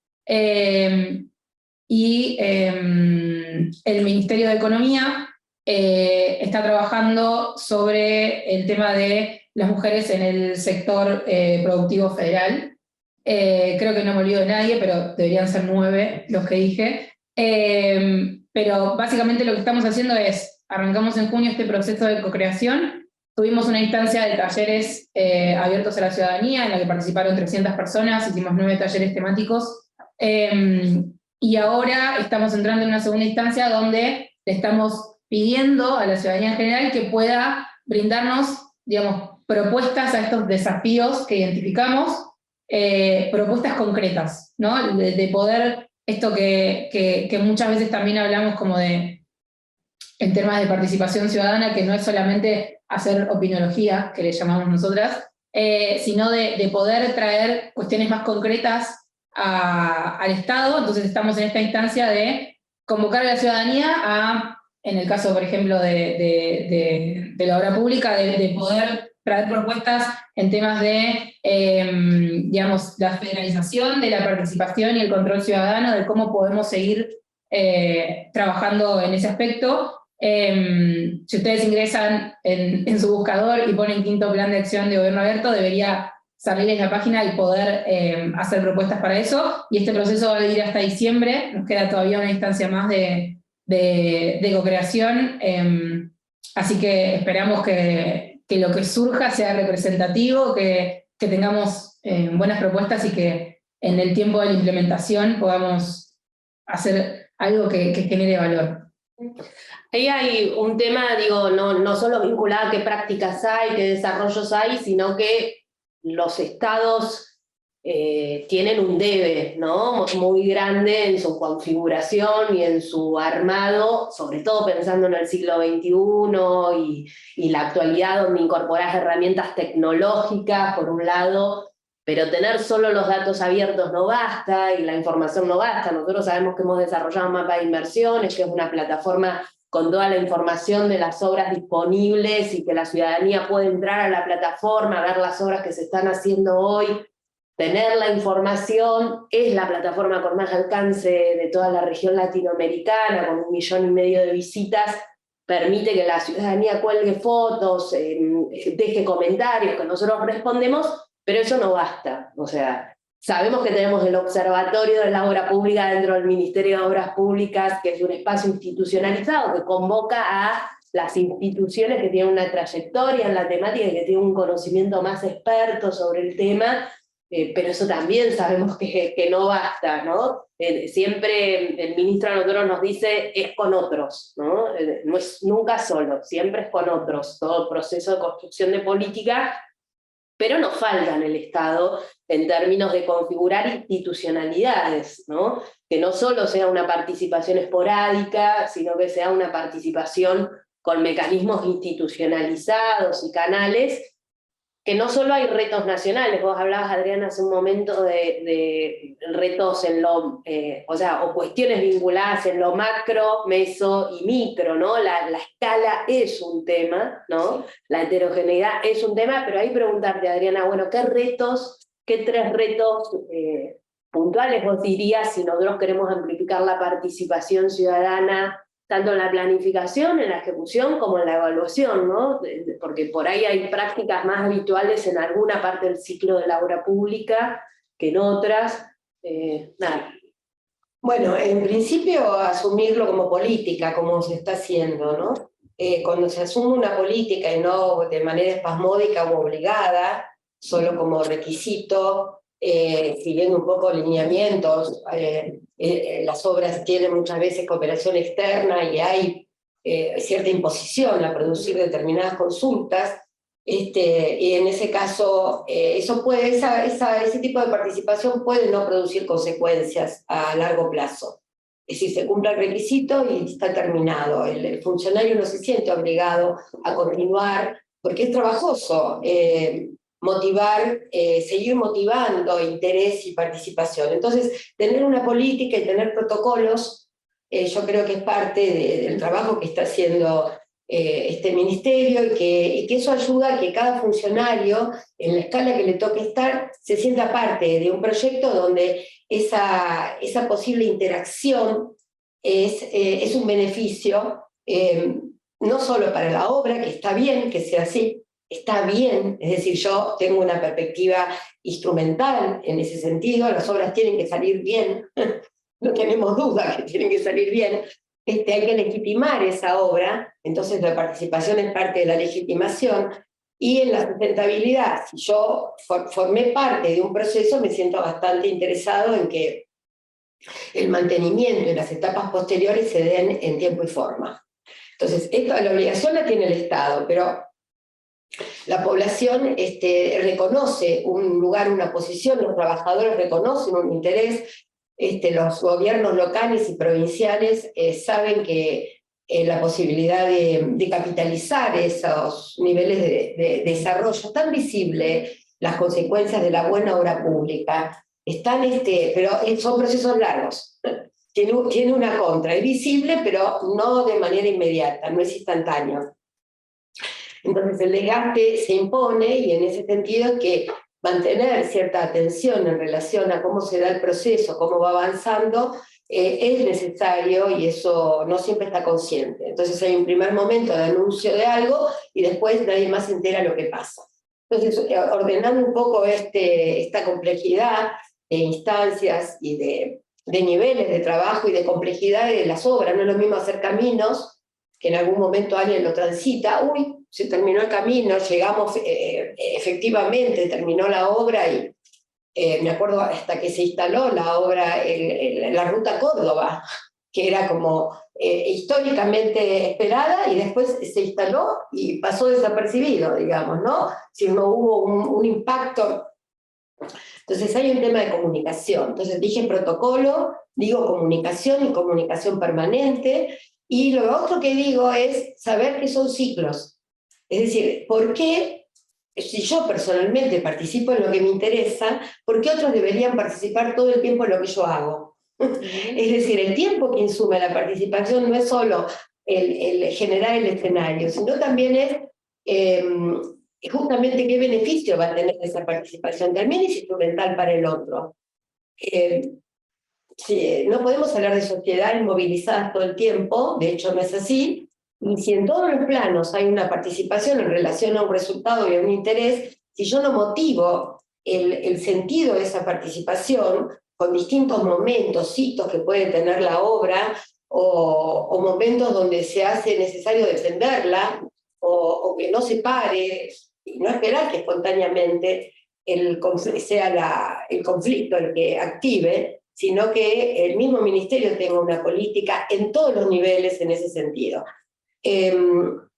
Y el Ministerio de Economía está trabajando sobre el tema de las mujeres en el sector productivo federal. Creo que no me olvido de nadie, pero deberían ser 9 los que dije. Pero básicamente lo que estamos haciendo es, arrancamos en junio este proceso de co-creación, tuvimos una instancia de talleres abiertos a la ciudadanía en la que participaron 300 personas, hicimos 9 talleres temáticos. Y ahora estamos entrando en una segunda instancia donde le estamos pidiendo a la ciudadanía en general que pueda brindarnos, digamos, propuestas a estos desafíos que identificamos, propuestas concretas, ¿no? De poder, esto que muchas veces también hablamos como en temas de participación ciudadana, que no es solamente hacer opinología, que le llamamos nosotras, sino de poder traer cuestiones más concretas al Estado. Entonces estamos en esta instancia de convocar a la ciudadanía en el caso, por ejemplo, de la obra pública, de poder traer propuestas en temas de, digamos, la federalización de la participación y el control ciudadano, de cómo podemos seguir trabajando en ese aspecto. Si ustedes ingresan en su buscador y ponen 5º plan de acción de gobierno abierto, debería salir en la página y poder hacer propuestas para eso, y este proceso va a ir hasta diciembre, nos queda todavía una instancia más de co-creación, así que esperamos que lo que surja sea representativo, que tengamos buenas propuestas y que en el tiempo de la implementación podamos hacer algo que genere valor. Ahí hay un tema, digo, no solo vinculado a qué prácticas hay, qué desarrollos hay, sino que los estados tienen un debe, ¿no?, muy grande en su configuración y en su armado, sobre todo pensando en el siglo XXI y la actualidad, donde incorporás herramientas tecnológicas, por un lado, pero tener solo los datos abiertos no basta, y la información no basta. Nosotros sabemos que hemos desarrollado un mapa de inversiones, que es una plataforma con toda la información de las obras disponibles y que la ciudadanía puede entrar a la plataforma, ver las obras que se están haciendo hoy, tener la información. Es la plataforma con más alcance de toda la región latinoamericana, con 1,5 millones de visitas, permite que la ciudadanía cuelgue fotos, deje comentarios, que nosotros respondemos, pero eso no basta. O sea, sabemos que tenemos el Observatorio de la Obra Pública dentro del Ministerio de Obras Públicas, que es un espacio institucionalizado que convoca a las instituciones que tienen una trayectoria en la temática y que tienen un conocimiento más experto sobre el tema, pero eso también sabemos que no basta, ¿no? Siempre el ministro a nosotros nos dice, es con otros, ¿no? No es nunca solo, siempre es con otros, todo proceso de construcción de política, pero nos falta en el Estado en términos de configurar institucionalidades, ¿no? Que no solo sea una participación esporádica, sino que sea una participación con mecanismos institucionalizados y canales, que no solo hay retos nacionales, vos hablabas, Adriana, hace un momento de retos en lo, o cuestiones vinculadas en lo macro, meso y micro, ¿no? La escala es un tema, ¿no? La heterogeneidad es un tema, pero hay que preguntarte, Adriana, bueno, ¿qué tres retos puntuales vos dirías si nosotros queremos amplificar la participación ciudadana tanto en la planificación, en la ejecución, como en la evaluación, ¿no? Porque por ahí hay prácticas más habituales en alguna parte del ciclo de la obra pública que en otras. Nada. Bueno, en principio asumirlo como política, como se está haciendo, ¿no? Cuando se asume una política y no de manera espasmódica o obligada, solo como requisito, siguiendo un poco lineamientos, las obras tienen muchas veces cooperación externa y hay cierta imposición a producir determinadas consultas, y en ese caso eso puede, ese tipo de participación puede no producir consecuencias a largo plazo. Es decir, se cumple el requisito y está terminado. El funcionario no se siente obligado a continuar, porque es trabajoso seguir motivando interés y participación. Entonces, tener una política y tener protocolos, yo creo que es parte del trabajo que está haciendo este ministerio y que eso ayuda a que cada funcionario, en la escala que le toque estar, se sienta parte de un proyecto donde esa posible interacción es un beneficio, no solo para la obra, que está bien que sea así, está bien, es decir, yo tengo una perspectiva instrumental en ese sentido, las obras tienen que salir bien, no tenemos duda que tienen que salir bien, hay que legitimar esa obra, entonces la participación es parte de la legitimación, y en la sustentabilidad, si yo formé parte de un proceso, me siento bastante interesado en que el mantenimiento y las etapas posteriores se den en tiempo y forma. Entonces, la obligación la tiene el Estado, pero la población reconoce un lugar, una posición, los trabajadores reconocen un interés, los gobiernos locales y provinciales saben que la posibilidad de capitalizar esos niveles de desarrollo tan visible, las consecuencias de la buena obra pública, están, pero son procesos largos. Tiene una contra, es visible, pero no de manera inmediata, no es instantáneo. Entonces el desgaste se impone y en ese sentido es que mantener cierta atención en relación a cómo se da el proceso, cómo va avanzando, es necesario y eso no siempre está consciente. Entonces hay un primer momento de anuncio de algo y después nadie más se entera lo que pasa. Entonces, ordenando un poco esta complejidad de instancias y de niveles de trabajo y de complejidad de las obras, no es lo mismo hacer caminos, que en algún momento alguien lo transita, se terminó el camino, llegamos, efectivamente, terminó la obra y me acuerdo hasta que se instaló la obra, la ruta Córdoba, que era como históricamente esperada y después se instaló y pasó desapercibido, digamos, ¿no? Si no hubo un impacto. Entonces hay un tema de comunicación. Entonces dije protocolo, digo comunicación y comunicación permanente, y lo otro que digo es saber que son ciclos. Es decir, ¿por qué, si yo personalmente participo en lo que me interesa, por qué otros deberían participar todo el tiempo en lo que yo hago? Es decir, el tiempo que insume la participación no es solo el generar el escenario, sino también es justamente qué beneficio va a tener esa participación. También es instrumental para el otro. No podemos hablar de sociedades movilizadas todo el tiempo, de hecho no es así, Y si en todos los planos hay una participación en relación a un resultado y a un interés, si yo no motivo el sentido de esa participación con distintos momentos, hitos que puede tener la obra, o momentos donde se hace necesario defenderla, o que no se pare, y no esperar que espontáneamente sea el conflicto el que active, sino que el mismo ministerio tenga una política en todos los niveles en ese sentido. En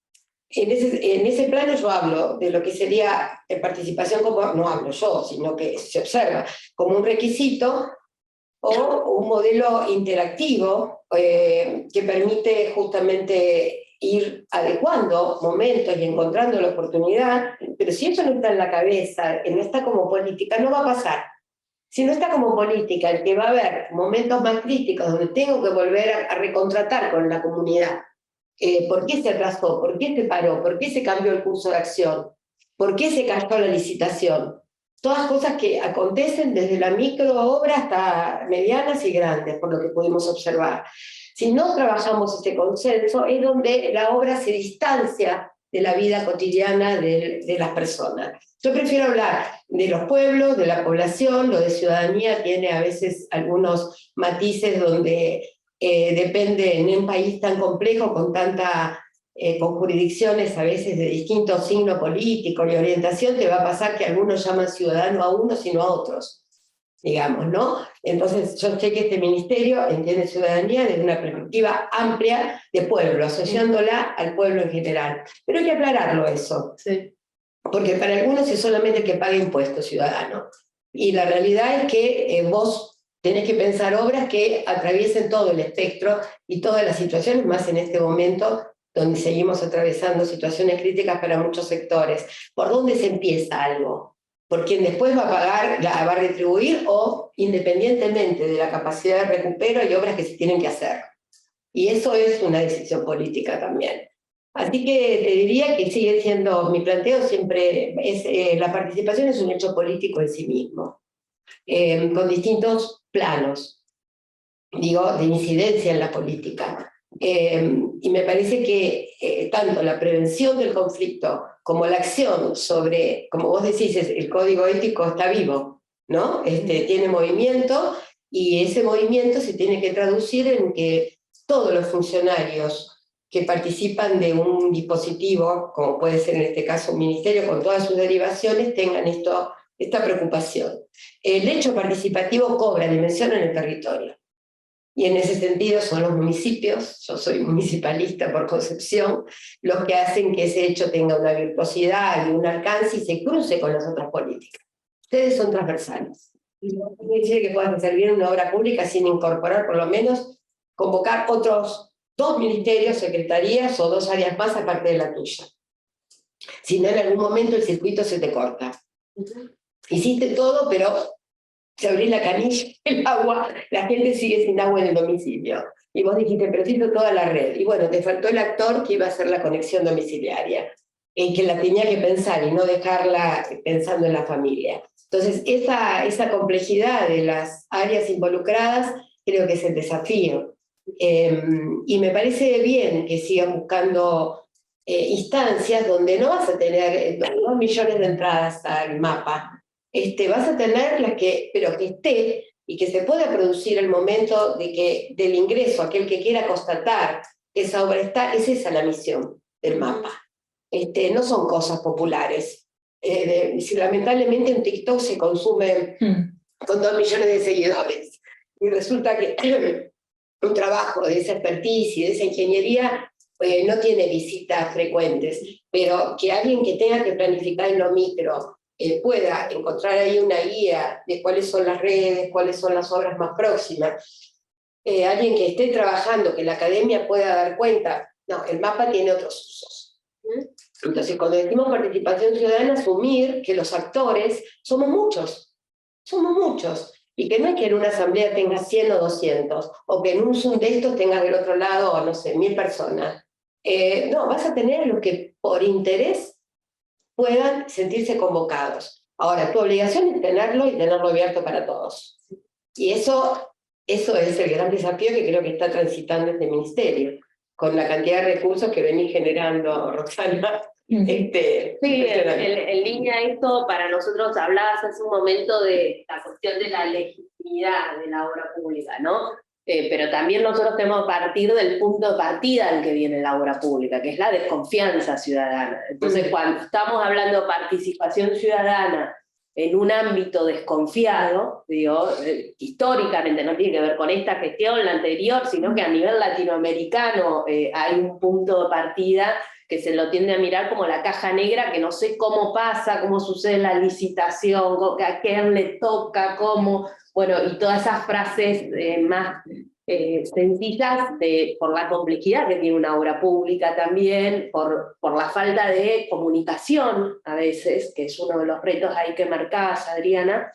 ese plano yo hablo de lo que sería participación, como no hablo yo, sino que se observa como un requisito o un modelo interactivo que permite justamente ir adecuando momentos y encontrando la oportunidad, pero si eso no está en la cabeza, no está como política, no va a pasar. Si no está como política, el que va a haber momentos más críticos donde tengo que volver a recontratar con la comunidad. ¿Por qué se atrasó? ¿Por qué se paró? ¿Por qué se cambió el curso de acción? ¿Por qué se cayó la licitación? Todas cosas que acontecen desde la microobra hasta medianas y grandes, por lo que pudimos observar. Si no trabajamos este consenso, es donde la obra se distancia de la vida cotidiana de las personas. Yo prefiero hablar de los pueblos, de la población, lo de ciudadanía tiene a veces algunos matices donde depende en un país tan complejo, con jurisdicciones a veces de distintos signos políticos y orientación, te va a pasar que algunos llaman ciudadano a unos y no a otros, digamos, ¿no? Entonces yo sé que este ministerio entiende ciudadanía desde una perspectiva amplia de pueblo, asociándola al pueblo en general. Pero hay que aclararlo eso. Sí. Porque para algunos es solamente que pague impuestos ciudadano. Y la realidad es que vos tenés que pensar obras que atraviesen todo el espectro y todas las situaciones, más en este momento donde seguimos atravesando situaciones críticas para muchos sectores. ¿Por dónde se empieza algo? ¿Por quién después va a pagar, va a retribuir, o independientemente de la capacidad de recupero hay obras que se tienen que hacer? Y eso es una decisión política también. Así que te diría que sigue siendo, mi planteo siempre es, la participación es un hecho político en sí mismo, con distintos planos, digo, de incidencia en la política. Y me parece que tanto la prevención del conflicto como la acción sobre, como vos decís, el código ético está vivo, ¿no? Tiene movimiento, y ese movimiento se tiene que traducir en que todos los funcionarios que participan de un dispositivo, como puede ser en este caso un ministerio con todas sus derivaciones, tengan esta preocupación. El hecho participativo cobra dimensión en el territorio. Y en ese sentido son los municipios, yo soy municipalista por concepción, los que hacen que ese hecho tenga una virtuosidad y un alcance y se cruce con las otras políticas. Ustedes son transversales. No quiere decir que puedan hacer bien una obra pública sin incorporar, por lo menos, convocar otros 2 ministerios, secretarías o 2 áreas más aparte de la tuya. Si no, en algún momento el circuito se te corta. Hiciste todo, pero se abrió la canilla, el agua, la gente sigue sin agua en el domicilio. Y vos dijiste, pero hizo toda la red. Y bueno, te faltó el actor que iba a hacer la conexión domiciliaria, en que la tenía que pensar y no dejarla pensando en la familia. Entonces, esa complejidad de las áreas involucradas creo que es el desafío. Y me parece bien que sigan buscando instancias donde no vas a tener 2 millones de entradas al mapa. Vas a tener pero que esté y que se pueda producir el momento del ingreso, aquel que quiera constatar que esa obra está, es esa la misión del mapa. No son cosas populares. Si lamentablemente en TikTok se consume con 2 millones de seguidores y resulta que un trabajo de esa expertise y de esa ingeniería no tiene visitas frecuentes, pero que alguien que tenga que planificar en lo micro pueda encontrar ahí una guía de cuáles son las redes, cuáles son las obras más próximas, alguien que esté trabajando, que la academia pueda dar cuenta, no, el mapa tiene otros usos. Entonces, cuando decimos participación ciudadana, asumir que los actores somos muchos, y que no es que en una asamblea tengas 100 o 200, o que en un Zoom de estos tengas del otro lado, no sé, 1000 personas. No, vas a tener los que por interés puedan sentirse convocados. Ahora, tu obligación es tenerlo y tenerlo abierto para todos. Y eso es el gran desafío que creo que está transitando este ministerio. con la cantidad de recursos que venís generando, Roxana. Sí, Impresionante. en línea a esto, para nosotros hablabas hace un momento de la cuestión de la legitimidad de la obra pública, ¿no? Pero también nosotros tenemos que partir del punto de partida al que viene la obra pública, que es la desconfianza ciudadana. Entonces, cuando estamos hablando de participación ciudadana en un ámbito desconfiado, digo, históricamente no tiene que ver con esta gestión, la anterior, sino que a nivel latinoamericano hay un punto de partida que se lo tiende a mirar como la caja negra, que no sé cómo pasa, cómo sucede la licitación, a quién le toca, cómo, bueno, y todas esas frases más sencillas por la complejidad que tiene una obra pública también, por la falta de comunicación a veces, que es uno de los retos ahí que marcabas, Adriana.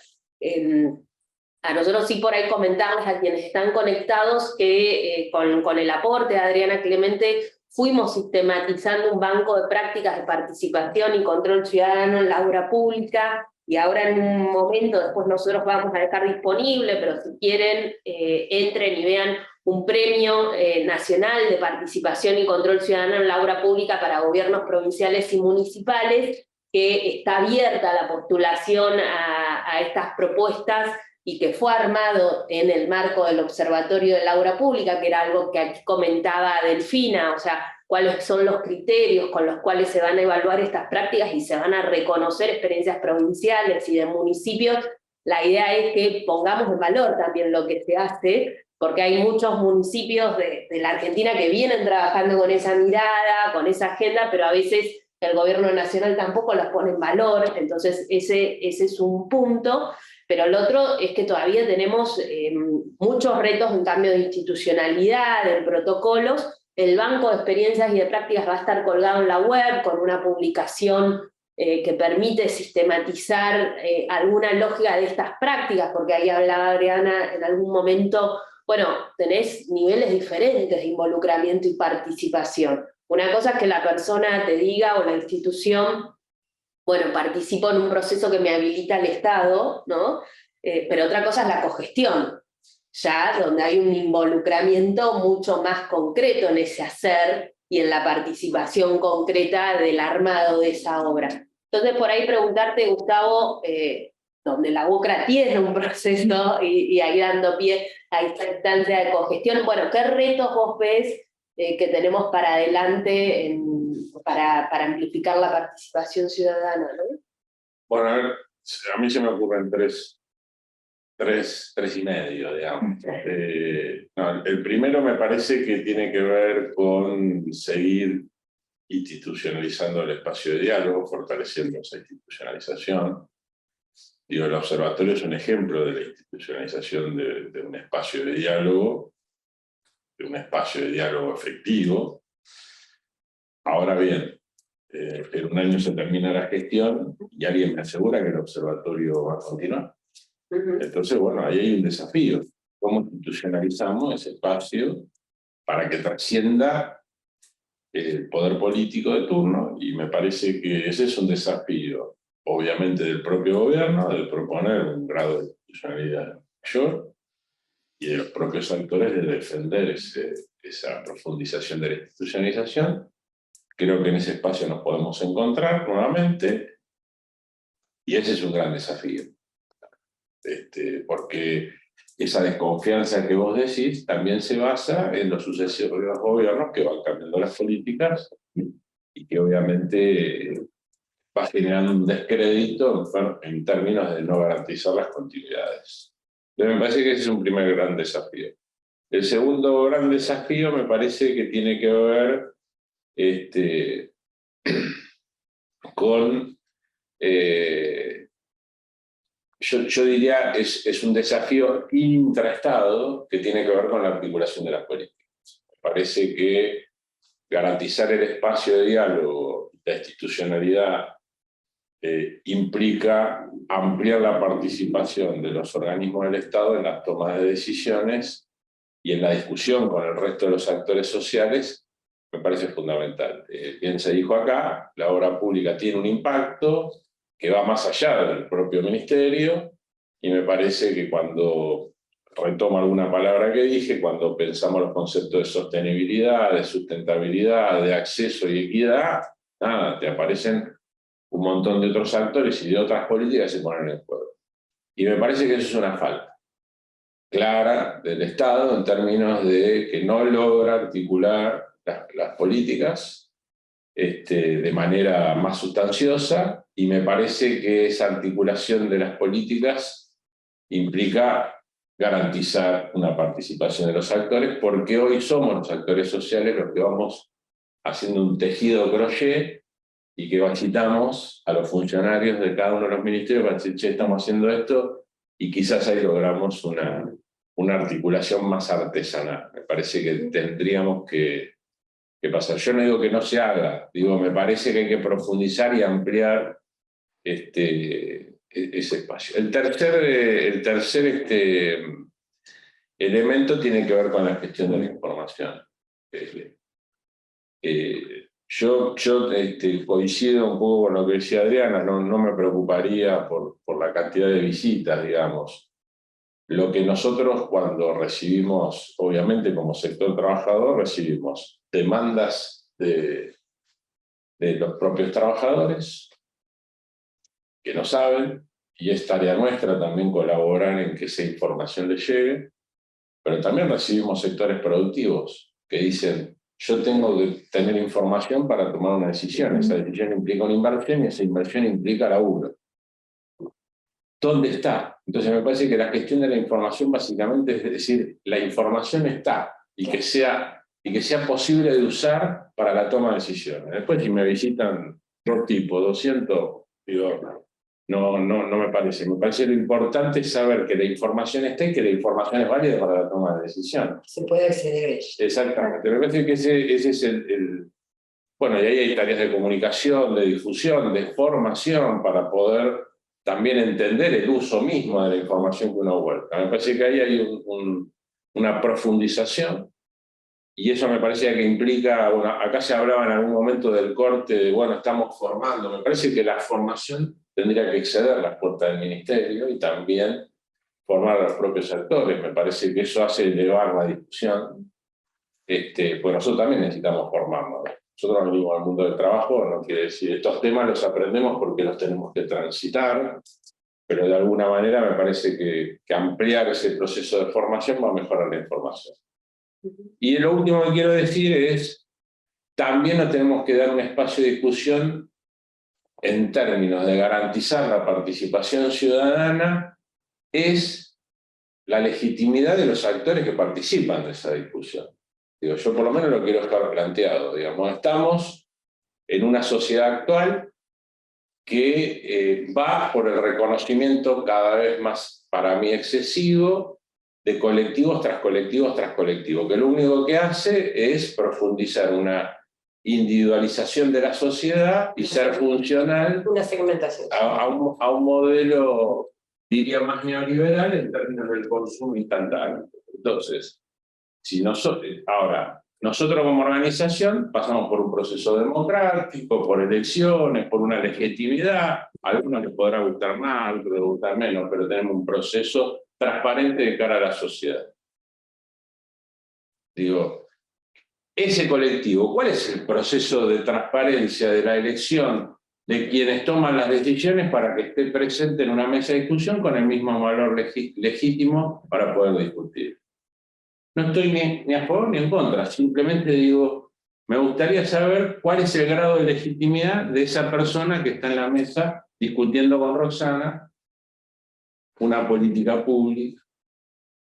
A nosotros sí por ahí comentarles a quienes están conectados que con el aporte de Adriana Clemente fuimos sistematizando un banco de prácticas de participación y control ciudadano en la obra pública, y ahora en un momento después nosotros vamos a dejar disponible, pero si quieren entren y vean un premio nacional de participación y control ciudadano en la obra pública para gobiernos provinciales y municipales, que está abierta la postulación a estas propuestas y que fue armado en el marco del Observatorio de la Obra Pública, que era algo que aquí comentaba Delfina, o sea, cuáles son los criterios con los cuales se van a evaluar estas prácticas y se van a reconocer experiencias provinciales y de municipios. La idea es que pongamos en valor también lo que se hace, porque hay muchos municipios de la Argentina que vienen trabajando con esa mirada, con esa agenda, pero a veces el gobierno nacional tampoco las pone en valor, entonces ese es un punto. Pero el otro es que todavía tenemos muchos retos en cambio de institucionalidad, en protocolos. El banco de experiencias y de prácticas va a estar colgado en la web con una publicación que permite sistematizar alguna lógica de estas prácticas, porque ahí hablaba Adriana en algún momento, bueno, tenés niveles diferentes de involucramiento y participación. Una cosa es que la persona te diga o la institución, bueno, participo en un proceso que me habilita el Estado, ¿no? Pero otra cosa es la cogestión, ya donde hay un involucramiento mucho más concreto en ese hacer y en la participación concreta del armado de esa obra. Entonces, por ahí preguntarte, Gustavo, donde la UCRA tiene un proceso y ahí dando pie a esta instancia de cogestión, bueno, ¿qué retos vos ves que tenemos para adelante para amplificar la participación ciudadana, ¿no? Bueno, a mí se me ocurren tres y medio, digamos. No, el primero me parece que tiene que ver con seguir institucionalizando el espacio de diálogo, fortaleciendo esa institucionalización. Digo, el observatorio es un ejemplo de la institucionalización de un espacio de diálogo efectivo. Ahora bien, en un año se termina la gestión y alguien me asegura que el observatorio va a continuar. Entonces, bueno, ahí hay un desafío. ¿Cómo institucionalizamos ese espacio para que trascienda el poder político de turno? Y me parece que ese es un desafío, obviamente, del propio gobierno, de proponer un grado de institucionalidad mayor, y de los propios actores de defender esa profundización de la institucionalización. Creo que en ese espacio nos podemos encontrar nuevamente, y ese es un gran desafío. Porque esa desconfianza que vos decís también se basa en los sucesivos de los gobiernos que van cambiando las políticas y que obviamente va generando un descrédito en términos de no garantizar las continuidades. Entonces me parece que ese es un primer gran desafío. El segundo gran desafío me parece que tiene que ver con, yo diría, es un desafío intraestado que tiene que ver con la articulación de las políticas. Me parece que garantizar el espacio de diálogo, la institucionalidad, implica ampliar la participación de los organismos del Estado en las tomas de decisiones y en la discusión con el resto de los actores sociales. Me parece fundamental. Bien se dijo acá, la obra pública tiene un impacto que va más allá del propio ministerio, y me parece que cuando retomo alguna palabra que dije, cuando pensamos los conceptos de sostenibilidad, de sustentabilidad, de acceso y equidad, nada, te aparecen un montón de otros actores y de otras políticas que se ponen en juego. Y me parece que eso es una falta clara del Estado en términos de que no logra articular las políticas de manera más sustanciosa, y me parece que esa articulación de las políticas implica garantizar una participación de los actores, porque hoy somos los actores sociales los que vamos haciendo un tejido crochet y que citamos a los funcionarios de cada uno de los ministerios para decir, che, estamos haciendo esto, y quizás ahí logramos una articulación más artesanal. Me parece que tendríamos que pasar. Yo no digo que no se haga, digo, me parece que hay que profundizar y ampliar ese espacio. El tercer elemento tiene que ver con la gestión de la información. Yo coincido un poco con lo que decía Adriana, no me preocuparía por la cantidad de visitas, digamos. Lo que nosotros cuando recibimos, obviamente como sector trabajador, recibimos demandas de los propios trabajadores que no saben, y es tarea nuestra también colaborar en que esa información les llegue, pero también recibimos sectores productivos que dicen, yo tengo que tener información para tomar una decisión, esa decisión implica una inversión y esa inversión implica laburo. ¿Dónde está? Entonces me parece que la gestión de la información básicamente es decir, la información está y que sea posible de usar para la toma de decisiones. Después si me visitan dos tipos, 200, digo, no me parece. Me parece lo importante es saber que la información está y que la información es válida para la toma de decisiones. Se puede acceder a ella. Exactamente. Me parece que ese es el... Bueno, y ahí hay tareas de comunicación, de difusión, de formación para poder también entender el uso mismo de la información que uno vuelca. Me parece que ahí hay una profundización, y eso me parece que implica, acá se hablaba en algún momento del corte de, bueno, estamos formando, me parece que la formación tendría que exceder las puertas del ministerio y también formar a los propios actores. Me parece que eso hace elevar la discusión, pues nosotros también necesitamos formarnos. Nosotros venimos al mundo del trabajo, no quiere decir, estos temas los aprendemos porque los tenemos que transitar, pero de alguna manera me parece que ampliar ese proceso de formación va a mejorar la información. Y lo último que quiero decir es, también nos tenemos que dar un espacio de discusión en términos de garantizar la participación ciudadana, es la legitimidad de los actores que participan de esa discusión. Digo, yo por lo menos lo quiero dejar planteado. Digamos, estamos en una sociedad actual que va por el reconocimiento cada vez más, para mí, excesivo, de colectivos tras colectivos tras colectivos, que lo único que hace es profundizar una individualización de la sociedad y ser funcional Una segmentación. a un modelo, diría, más neoliberal en términos del consumo instantáneo. Entonces, nosotros como organización pasamos por un proceso democrático, por elecciones, por una legitimidad. A algunos les podrá gustar más, a otros les gustar menos, pero tenemos un proceso transparente de cara a la sociedad. Digo, ese colectivo, ¿cuál es el proceso de transparencia de la elección de quienes toman las decisiones para que esté presente en una mesa de discusión con el mismo valor legítimo para poder discutir? No estoy ni a favor ni en contra, simplemente digo, me gustaría saber cuál es el grado de legitimidad de esa persona que está en la mesa discutiendo con Roxana una política pública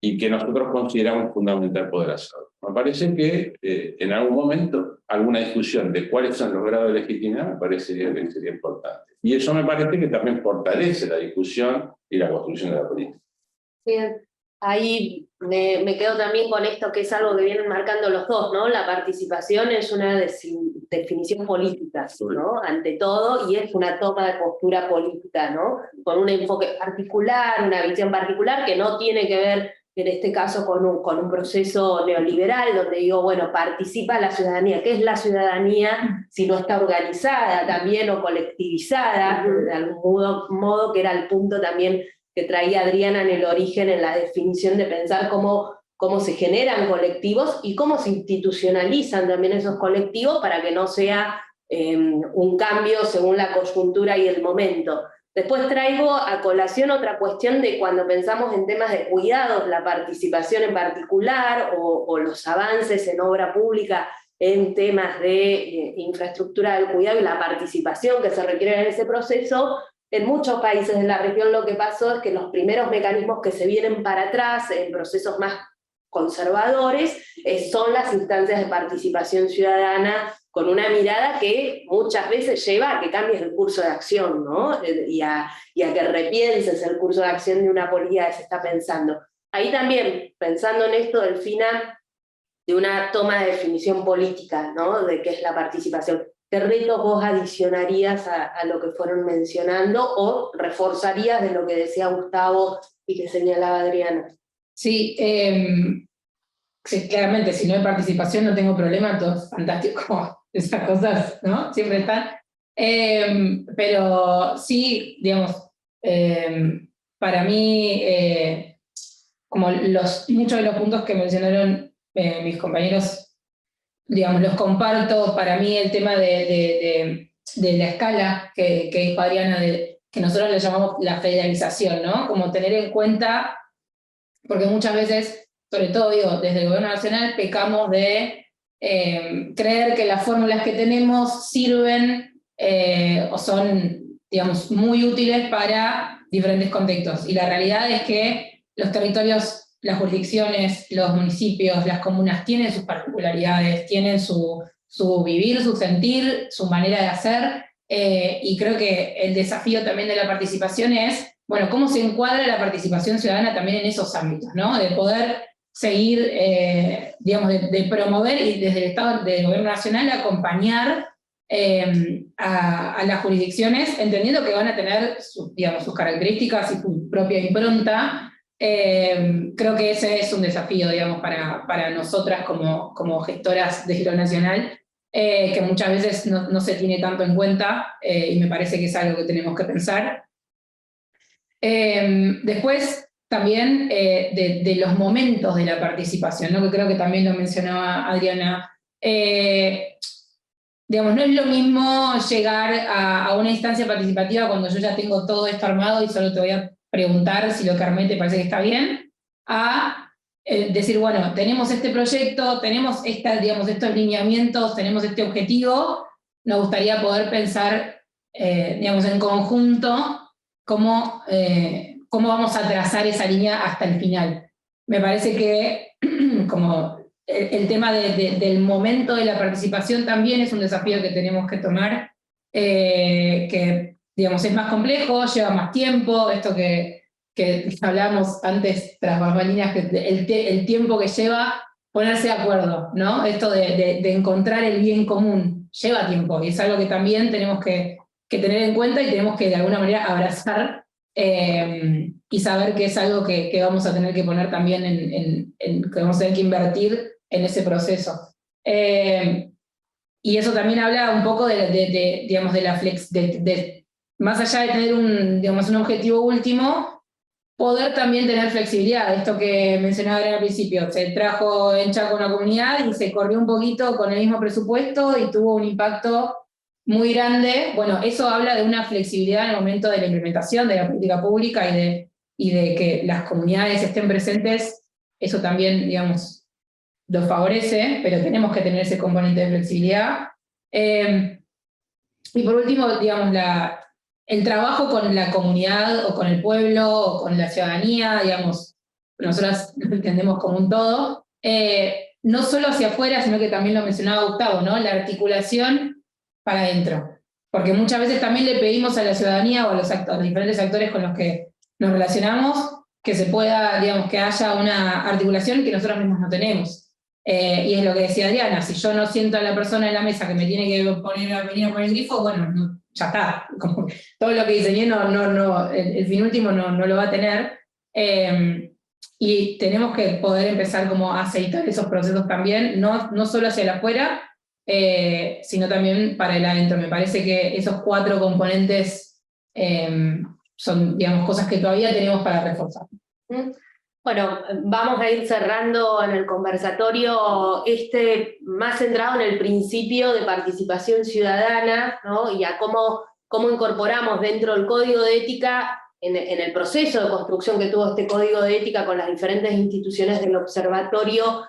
y que nosotros consideramos fundamental poder hacerlo. Me parece que en algún momento alguna discusión de cuáles son los grados de legitimidad me parecería que sería importante. Y eso me parece que también fortalece la discusión y la construcción de la política. Bien. Ahí me quedo también con esto, que es algo que vienen marcando los dos, ¿no? La participación es una definición política, ¿no? Ante todo, y es una toma de postura política, ¿no? Con un enfoque particular, una visión particular, que no tiene que ver, en este caso, con un proceso neoliberal, donde digo, bueno, participa la ciudadanía. ¿Qué es la ciudadanía si no está organizada también o colectivizada, de algún modo, que era el punto también que que traía Adriana en el origen, en la definición de pensar cómo se generan colectivos y cómo se institucionalizan también esos colectivos para que no sea un cambio según la coyuntura y el momento. Después traigo a colación otra cuestión de cuando pensamos en temas de cuidados, la participación en particular o los avances en obra pública en temas de infraestructura del cuidado y la participación que se requiere en ese proceso. En muchos países de la región lo que pasó es que los primeros mecanismos que se vienen para atrás en procesos más conservadores son las instancias de participación ciudadana con una mirada que muchas veces lleva a que cambies el curso de acción, ¿no? y a que repienses el curso de acción de una política que se está pensando. Ahí también, pensando en esto del final de una toma de definición política, ¿no? De qué es la participación. ¿Qué retos vos adicionarías a lo que fueron mencionando o reforzarías de lo que decía Gustavo y que señalaba Adriana? Sí, sí, claramente, si no hay participación no tengo problema, todo es fantástico, esas cosas, ¿no? Siempre están. Pero sí, digamos, para mí, como muchos de los puntos que mencionaron mis compañeros, digamos, los comparto. Para mí el tema de la escala que dijo Adriana, que nosotros le llamamos la federalización, ¿no? Como tener en cuenta, porque muchas veces, sobre todo digo, desde el gobierno nacional pecamos de creer que las fórmulas que tenemos sirven o son, digamos, muy útiles para diferentes contextos. Y la realidad es que los territorios, las jurisdicciones, los municipios, las comunas tienen sus particularidades, tienen su vivir, su sentir, su manera de hacer, y creo que el desafío también de la participación es, bueno, cómo se encuadra la participación ciudadana también en esos ámbitos, ¿no? De poder seguir, digamos, de promover y desde el Estado, del Gobierno Nacional, acompañar a las jurisdicciones, entendiendo que van a tener digamos, sus características y su propia impronta. Creo que ese es un desafío, digamos, para nosotras como gestoras de Giro Nacional, que muchas veces no se tiene tanto en cuenta, y me parece que es algo que tenemos que pensar. Después, también de los momentos de la participación, ¿no? Que creo que también lo mencionaba Adriana. Digamos, no es lo mismo llegar a una instancia participativa cuando yo ya tengo todo esto armado y solo te voy a preguntar si lo que armé te parece que está bien, a decir, bueno, tenemos este proyecto, tenemos digamos, estos lineamientos, tenemos este objetivo, nos gustaría poder pensar, digamos, en conjunto cómo vamos a trazar esa línea hasta el final. Me parece que como el tema del momento de la participación también es un desafío que tenemos que tomar, que digamos, es más complejo, lleva más tiempo, esto que hablábamos antes tras bambalinas, que el tiempo que lleva ponerse de acuerdo, ¿no? Esto de encontrar el bien común, lleva tiempo, y es algo que también tenemos que tener en cuenta y tenemos que de alguna manera abrazar, y saber que es algo que vamos a tener que poner también que vamos a tener que invertir en ese proceso. Y eso también habla un poco digamos, de la más allá de tener digamos, un objetivo último, poder también tener flexibilidad. Esto que mencionaba al principio, se trajo en Chaco una comunidad y se corrió un poquito con el mismo presupuesto y tuvo un impacto muy grande. Bueno, eso habla de una flexibilidad en el momento de la implementación de la política pública y de que las comunidades estén presentes. Eso también, digamos, lo favorece, pero tenemos que tener ese componente de flexibilidad. Y por último, digamos, el trabajo con la comunidad o con el pueblo o con la ciudadanía, digamos, nosotras lo entendemos como un todo, no solo hacia afuera, sino que también lo mencionaba Gustavo, ¿no? La articulación para adentro. Porque muchas veces también le pedimos a la ciudadanía o a los diferentes actores con los que nos relacionamos que se pueda, digamos, que haya una articulación que nosotros mismos no tenemos. Y es lo que decía Adriana, si yo no siento a la persona en la mesa que me tiene que venir a poner el grifo, bueno, ya está. Como todo lo que diseñé el fin último no lo va a tener. Y tenemos que poder empezar como a aceitar esos procesos también, no solo hacia el afuera, sino también para el adentro. Me parece que esos 4 componentes son, digamos, cosas que todavía tenemos para reforzar. Bueno, vamos a ir cerrando en el conversatorio más centrado en el principio de participación ciudadana, ¿no? Y a cómo incorporamos dentro del Código de Ética, en el proceso de construcción que tuvo este Código de Ética con las diferentes instituciones del observatorio,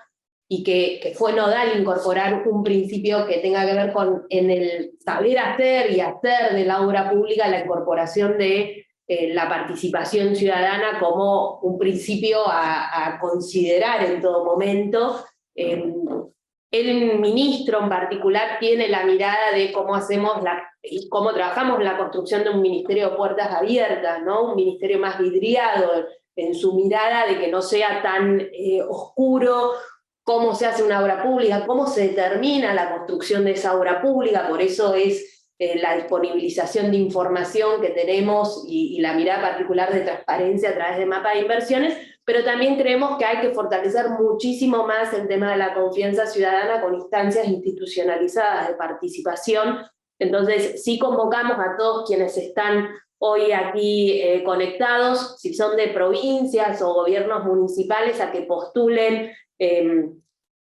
y que fue nodal incorporar un principio que tenga que ver con en el saber hacer y hacer de la obra pública la incorporación de la participación ciudadana como un principio a considerar en todo momento. El ministro en particular tiene la mirada de cómo trabajamos la construcción de un ministerio de puertas abiertas, ¿no? Un ministerio más vidriado en su mirada de que no sea tan oscuro cómo se hace una obra pública, cómo se determina la construcción de esa obra pública. Por eso es la disponibilización de información que tenemos y la mirada particular de transparencia a través de mapa de inversiones, pero también creemos que hay que fortalecer muchísimo más el tema de la confianza ciudadana con instancias institucionalizadas de participación. Entonces, sí convocamos a todos quienes están hoy aquí conectados, si son de provincias o gobiernos municipales, a que postulen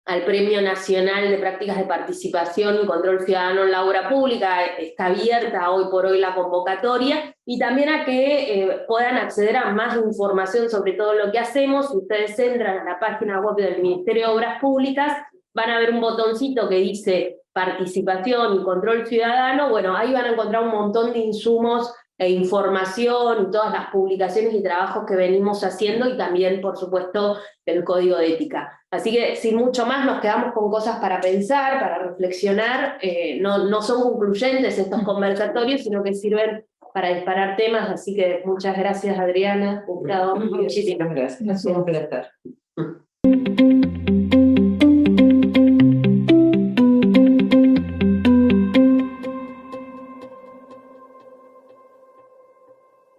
al Premio Nacional de Prácticas de Participación y Control Ciudadano en la Obra Pública. Está abierta hoy por hoy la convocatoria, y también a que puedan acceder a más información sobre todo lo que hacemos. Si ustedes entran a la página web del Ministerio de Obras Públicas, van a ver un botoncito que dice Participación y Control Ciudadano. Bueno, ahí van a encontrar un montón de insumos e información y todas las publicaciones y trabajos que venimos haciendo, y también, por supuesto, el Código de Ética. Así que, sin mucho más, nos quedamos con cosas para pensar, para reflexionar. No son concluyentes estos conversatorios, sino que sirven para disparar temas. Así que muchas gracias, Adriana, Gustavo. Muchísimas gracias. Un placer.